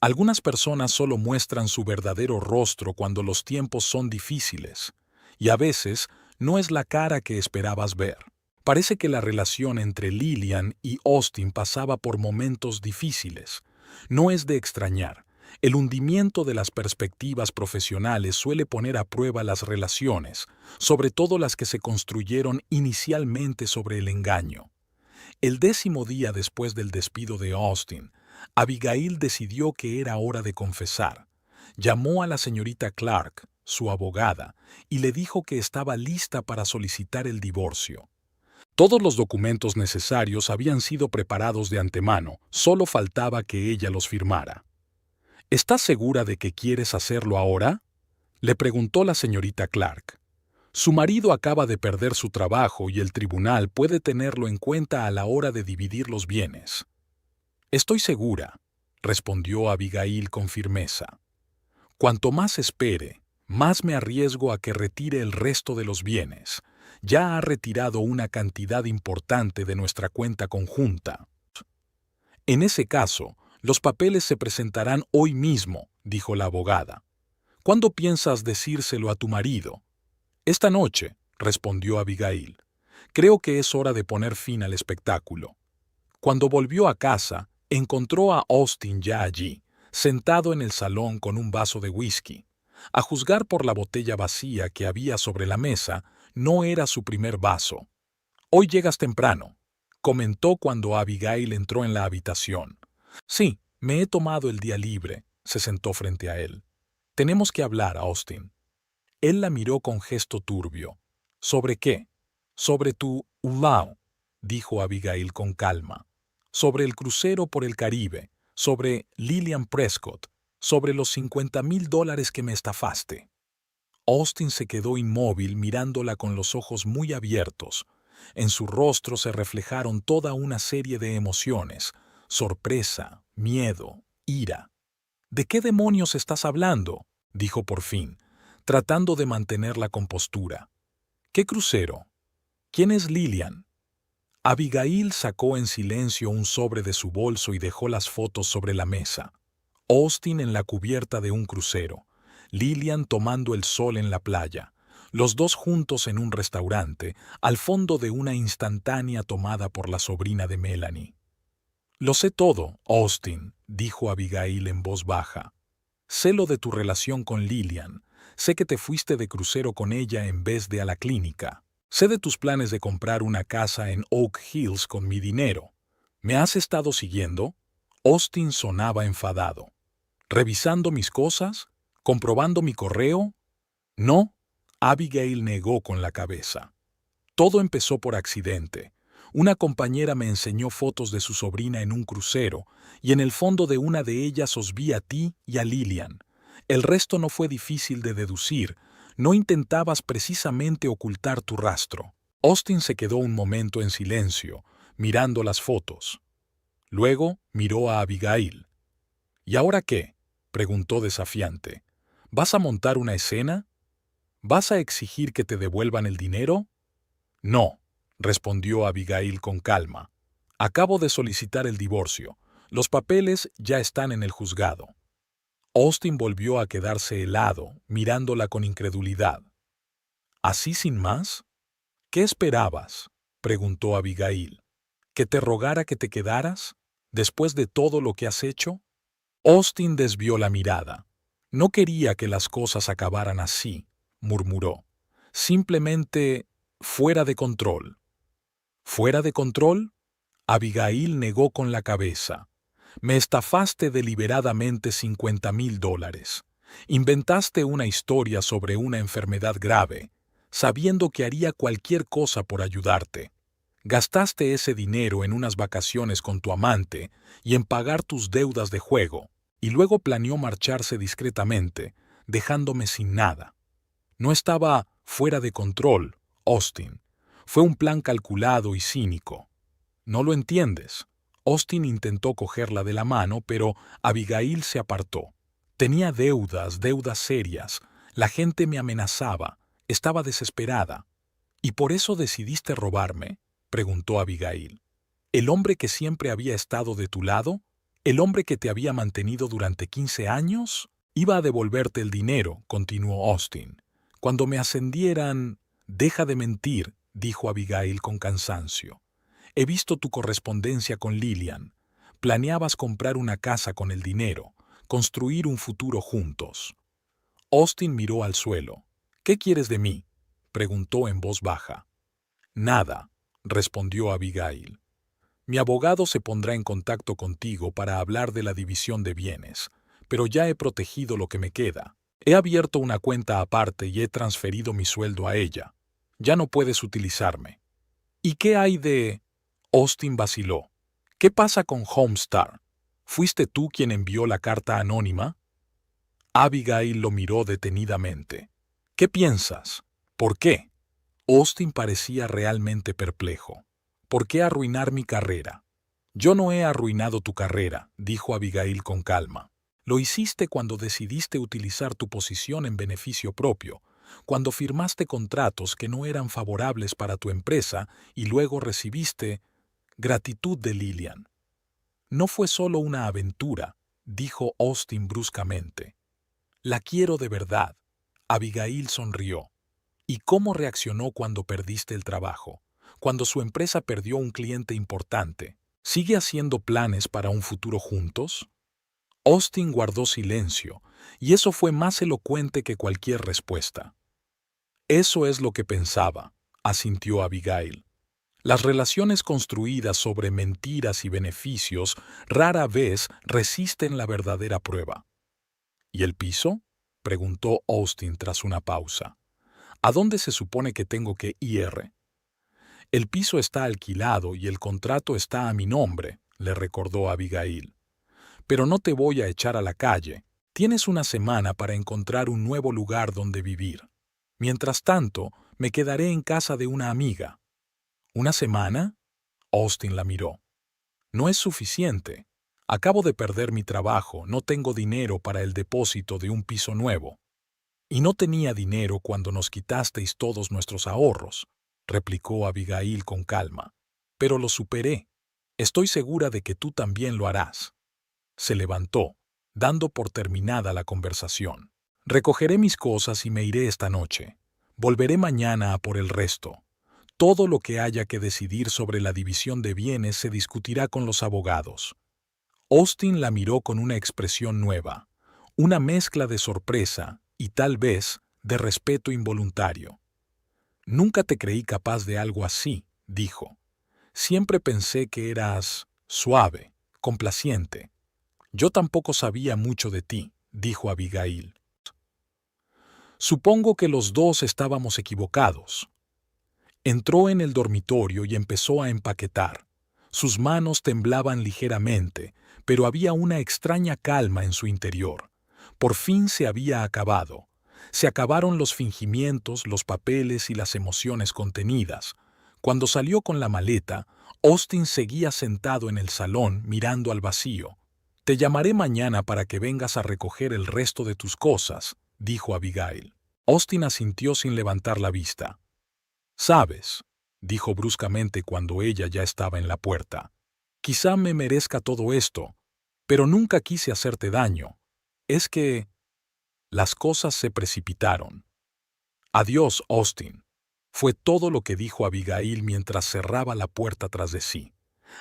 Algunas personas solo muestran su verdadero rostro cuando los tiempos son difíciles, y a veces no es la cara que esperabas ver. Parece que la relación entre Lillian y Austin pasaba por momentos difíciles. No es de extrañar. El hundimiento de las perspectivas profesionales suele poner a prueba las relaciones, sobre todo las que se construyeron inicialmente sobre el engaño. El 10º día después del despido de Austin, Abigail decidió que era hora de confesar. Llamó a la señorita Clark, su abogada, y le dijo que estaba lista para solicitar el divorcio. Todos los documentos necesarios habían sido preparados de antemano, solo faltaba que ella los firmara. ¿Estás segura de que quieres hacerlo ahora?, le preguntó la señorita Clark. Su marido acaba de perder su trabajo y el tribunal puede tenerlo en cuenta a la hora de dividir los bienes. Estoy segura, respondió Abigail con firmeza. Cuanto más espere, más me arriesgo a que retire el resto de los bienes. Ya ha retirado una cantidad importante de nuestra cuenta conjunta. En ese caso, los papeles se presentarán hoy mismo, dijo la abogada. ¿Cuándo piensas decírselo a tu marido? Esta noche, respondió Abigail. Creo que es hora de poner fin al espectáculo. Cuando volvió a casa, encontró a Austin ya allí, sentado en el salón con un vaso de whisky. A juzgar por la botella vacía que había sobre la mesa, no era su primer vaso. «Hoy llegas temprano», comentó cuando Abigail entró en la habitación. «Sí, me he tomado el día libre», se sentó frente a él. «Tenemos que hablar, Austin». Él la miró con gesto turbio. «¿Sobre qué?» «Sobre tu Ulao», dijo Abigail con calma. «Sobre el crucero por el Caribe, sobre Lillian Prescott, sobre los $50,000 que me estafaste». Austin se quedó inmóvil mirándola con los ojos muy abiertos. En su rostro se reflejaron toda una serie de emociones: sorpresa, miedo, ira. «¿De qué demonios estás hablando?», dijo por fin, tratando de mantener la compostura. «¿Qué crucero? ¿Quién es Lillian?». Abigail sacó en silencio un sobre de su bolso y dejó las fotos sobre la mesa. Austin en la cubierta de un crucero, Lillian tomando el sol en la playa, los dos juntos en un restaurante, al fondo de una instantánea tomada por la sobrina de Melanie. «Lo sé todo, Austin», dijo Abigail en voz baja. «Sé lo de tu relación con Lillian. Sé que te fuiste de crucero con ella en vez de a la clínica. Sé de tus planes de comprar una casa en Oak Hills con mi dinero. ¿Me has estado siguiendo?». Austin sonaba enfadado. «¿Revisando mis cosas? ¿Comprobando mi correo?». «No», Abigail negó con la cabeza. «Todo empezó por accidente. Una compañera me enseñó fotos de su sobrina en un crucero, y en el fondo de una de ellas os vi a ti y a Lillian. El resto no fue difícil de deducir. No intentabas precisamente ocultar tu rastro. Austin se quedó un momento en silencio, mirando las fotos. Luego miró a Abigail. ¿Y ahora qué?, preguntó desafiante. ¿Vas a montar una escena? ¿Vas a exigir que te devuelvan el dinero? No, respondió Abigail con calma. Acabo de solicitar el divorcio. Los papeles ya están en el juzgado. Austin volvió a quedarse helado, mirándola con incredulidad. ¿Así sin más? ¿Qué esperabas?, preguntó Abigail. ¿Que te rogara que te quedaras, después de todo lo que has hecho? Austin desvió la mirada. No quería que las cosas acabaran así, murmuró. Simplemente fuera de control. ¿Fuera de control? Abigail negó con la cabeza. Me estafaste deliberadamente $50,000. Inventaste una historia sobre una enfermedad grave, sabiendo que haría cualquier cosa por ayudarte. Gastaste ese dinero en unas vacaciones con tu amante y en pagar tus deudas de juego, y luego planeó marcharse discretamente, dejándome sin nada. No estaba fuera de control, Austin. Fue un plan calculado y cínico. ¿No lo entiendes? Austin intentó cogerla de la mano, pero Abigail se apartó. Tenía deudas serias. La gente me amenazaba. Estaba desesperada. ¿Y por eso decidiste robarme?, preguntó Abigail. ¿El hombre que siempre había estado de tu lado? ¿El hombre que te había mantenido durante 15 años? Iba a devolverte el dinero, continuó Austin. Cuando me ascendieran... Deja de mentir, dijo Abigail con cansancio. He visto tu correspondencia con Lillian. Planeabas comprar una casa con el dinero, construir un futuro juntos. Austin miró al suelo. ¿Qué quieres de mí?, preguntó en voz baja. Nada, respondió Abigail. Mi abogado se pondrá en contacto contigo para hablar de la división de bienes, pero ya he protegido lo que me queda. He abierto una cuenta aparte y he transferido mi sueldo a ella. Ya no puedes utilizarme. ¿Y qué hay de...? Austin vaciló. ¿Qué pasa con Homestar? ¿Fuiste tú quien envió la carta anónima? Abigail lo miró detenidamente. ¿Qué piensas? ¿Por qué? Austin parecía realmente perplejo. ¿Por qué arruinar mi carrera? Yo no he arruinado tu carrera, dijo Abigail con calma. Lo hiciste cuando decidiste utilizar tu posición en beneficio propio, cuando firmaste contratos que no eran favorables para tu empresa y luego recibiste gratitud de Lillian. No fue solo una aventura, dijo Austin bruscamente. La quiero de verdad. Abigail sonrió. ¿Y cómo reaccionó cuando perdiste el trabajo? Cuando su empresa perdió un cliente importante. ¿Sigue haciendo planes para un futuro juntos? Austin guardó silencio, y eso fue más elocuente que cualquier respuesta. Eso es lo que pensaba, asintió Abigail. Las relaciones construidas sobre mentiras y beneficios rara vez resisten la verdadera prueba. ¿Y el piso?, preguntó Austin tras una pausa. ¿A dónde se supone que tengo que ir? El piso está alquilado y el contrato está a mi nombre, le recordó Abigail. Pero no te voy a echar a la calle. Tienes una semana para encontrar un nuevo lugar donde vivir. Mientras tanto, me quedaré en casa de una amiga. ¿Una semana? Austin la miró. No es suficiente. Acabo de perder mi trabajo, no tengo dinero para el depósito de un piso nuevo. Y no tenía dinero cuando nos quitasteis todos nuestros ahorros, replicó Abigail con calma. Pero lo superé. Estoy segura de que tú también lo harás. Se levantó, dando por terminada la conversación. Recogeré mis cosas y me iré esta noche. Volveré mañana a por el resto. Todo lo que haya que decidir sobre la división de bienes se discutirá con los abogados. Austin la miró con una expresión nueva, una mezcla de sorpresa y tal vez de respeto involuntario. Nunca te creí capaz de algo así, dijo. Siempre pensé que eras suave, complaciente. Yo tampoco sabía mucho de ti, dijo Abigail. Supongo que los dos estábamos equivocados. Entró en el dormitorio y empezó a empaquetar. Sus manos temblaban ligeramente, pero había una extraña calma en su interior. Por fin se había acabado. Se acabaron los fingimientos, los papeles y las emociones contenidas. Cuando salió con la maleta, Austin seguía sentado en el salón mirando al vacío. «Te llamaré mañana para que vengas a recoger el resto de tus cosas», dijo Abigail. Austin asintió sin levantar la vista. «Sabes», dijo bruscamente cuando ella ya estaba en la puerta, «quizá me merezca todo esto, pero nunca quise hacerte daño. Es que...» Las cosas se precipitaron. «Adiós, Austin», fue todo lo que dijo Abigail mientras cerraba la puerta tras de sí.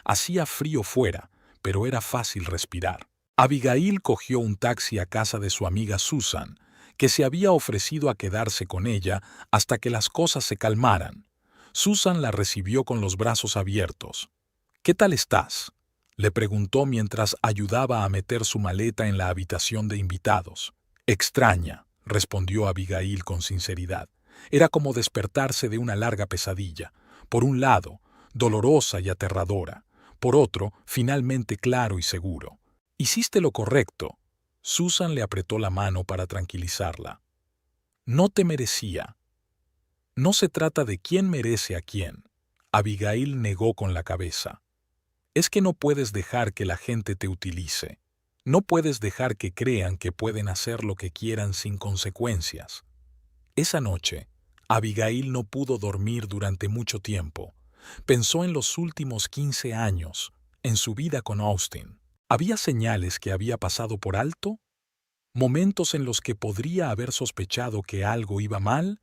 Hacía frío fuera, pero era fácil respirar. Abigail cogió un taxi a casa de su amiga Susan, que se había ofrecido a quedarse con ella hasta que las cosas se calmaran. Susan la recibió con los brazos abiertos. «¿Qué tal estás?», le preguntó mientras ayudaba a meter su maleta en la habitación de invitados. «Extraña», respondió Abigail con sinceridad. Era como despertarse de una larga pesadilla. Por un lado, dolorosa y aterradora. Por otro, finalmente claro y seguro. «Hiciste lo correcto». Susan le apretó la mano para tranquilizarla. «No te merecía». «No se trata de quién merece a quién», Abigail negó con la cabeza. «Es que no puedes dejar que la gente te utilice. No puedes dejar que crean que pueden hacer lo que quieran sin consecuencias». Esa noche, Abigail no pudo dormir durante mucho tiempo. Pensó en los últimos 15 años, en su vida con Austin. ¿Había señales que había pasado por alto? ¿Momentos en los que podría haber sospechado que algo iba mal?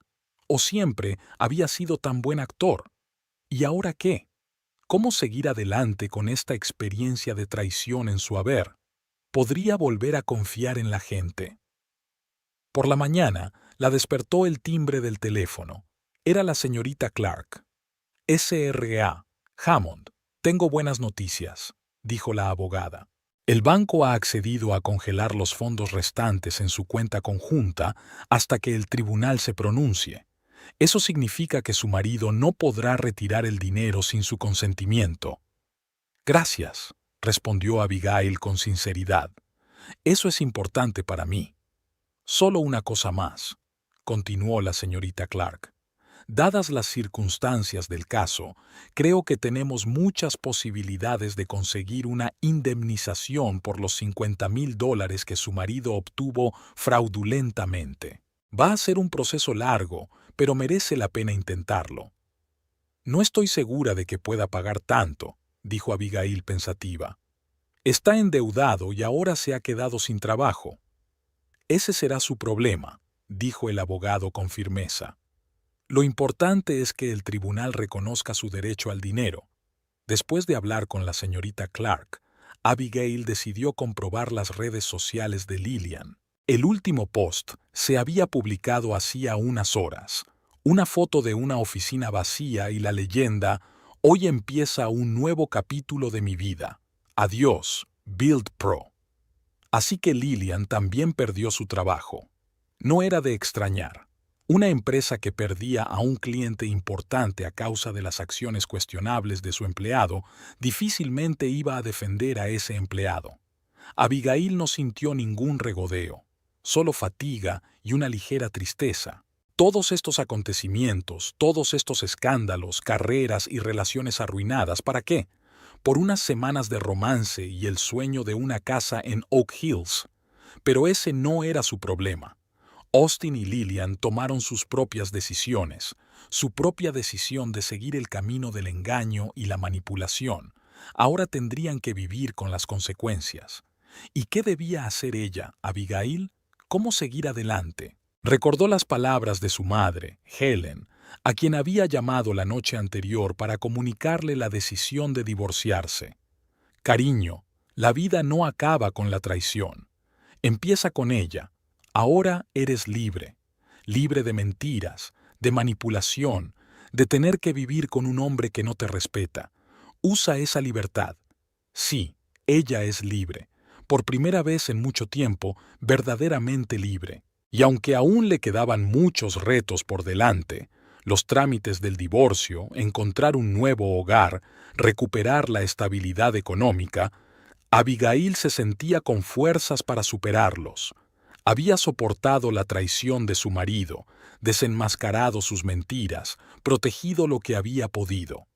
¿O siempre había sido tan buen actor? ¿Y ahora qué? ¿Cómo seguir adelante con esta experiencia de traición en su haber? ¿Podría volver a confiar en la gente? Por la mañana, la despertó el timbre del teléfono. Era la señorita Clark. «SRA, Hammond, tengo buenas noticias», dijo la abogada. «El banco ha accedido a congelar los fondos restantes en su cuenta conjunta hasta que el tribunal se pronuncie. Eso significa que su marido no podrá retirar el dinero sin su consentimiento». «Gracias», respondió Abigail con sinceridad. «Eso es importante para mí». «Solo una cosa más», continuó la señorita Clark. «Dadas las circunstancias del caso, creo que tenemos muchas posibilidades de conseguir una indemnización por los $50,000 que su marido obtuvo fraudulentamente. Va a ser un proceso largo, pero merece la pena intentarlo». «No estoy segura de que pueda pagar tanto», dijo Abigail pensativa. «Está endeudado y ahora se ha quedado sin trabajo». «Ese será su problema», dijo el abogado con firmeza. «Lo importante es que el tribunal reconozca su derecho al dinero». Después de hablar con la señorita Clark, Abigail decidió comprobar las redes sociales de Lillian. El último post se había publicado hacía unas horas. Una foto de una oficina vacía y la leyenda: «Hoy empieza un nuevo capítulo de mi vida. Adiós, Build Pro». Así que Lillian también perdió su trabajo. No era de extrañar. Una empresa que perdía a un cliente importante a causa de las acciones cuestionables de su empleado difícilmente iba a defender a ese empleado. Abigail no sintió ningún regodeo, solo fatiga y una ligera tristeza. Todos estos acontecimientos, todos estos escándalos, carreras y relaciones arruinadas, ¿para qué? Por unas semanas de romance y el sueño de una casa en Oak Hills. Pero ese no era su problema. Austin y Lillian tomaron sus propias decisiones, su propia decisión de seguir el camino del engaño y la manipulación. Ahora tendrían que vivir con las consecuencias. ¿Y qué debía hacer ella, Abigail? ¿Cómo seguir adelante? Recordó las palabras de su madre, Helen, a quien había llamado la noche anterior para comunicarle la decisión de divorciarse. «Cariño, la vida no acaba con la traición. Empieza con ella. Ahora eres libre. Libre de mentiras, de manipulación, de tener que vivir con un hombre que no te respeta. Usa esa libertad». Sí, ella es libre. Por primera vez en mucho tiempo, verdaderamente libre. Y aunque aún le quedaban muchos retos por delante, los trámites del divorcio, encontrar un nuevo hogar, recuperar la estabilidad económica, Abigail se sentía con fuerzas para superarlos. Había soportado la traición de su marido, desenmascarado sus mentiras, protegido lo que había podido.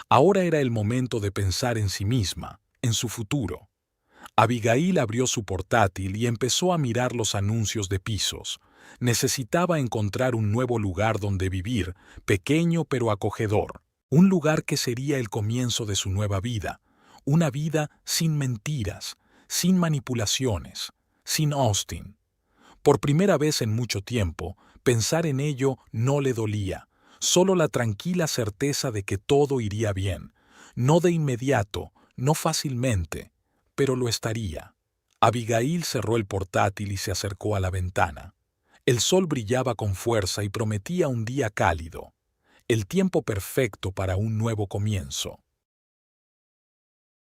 Ahora era el momento de pensar en sí misma, en su futuro. Abigail abrió su portátil y empezó a mirar los anuncios de pisos. Necesitaba encontrar un nuevo lugar donde vivir, pequeño pero acogedor. Un lugar que sería el comienzo de su nueva vida. Una vida sin mentiras, sin manipulaciones, sin Austin. Por primera vez en mucho tiempo, pensar en ello no le dolía, solo la tranquila certeza de que todo iría bien. No de inmediato, no fácilmente, pero lo estaría. Abigail cerró el portátil y se acercó a la ventana. El sol brillaba con fuerza y prometía un día cálido, el tiempo perfecto para un nuevo comienzo.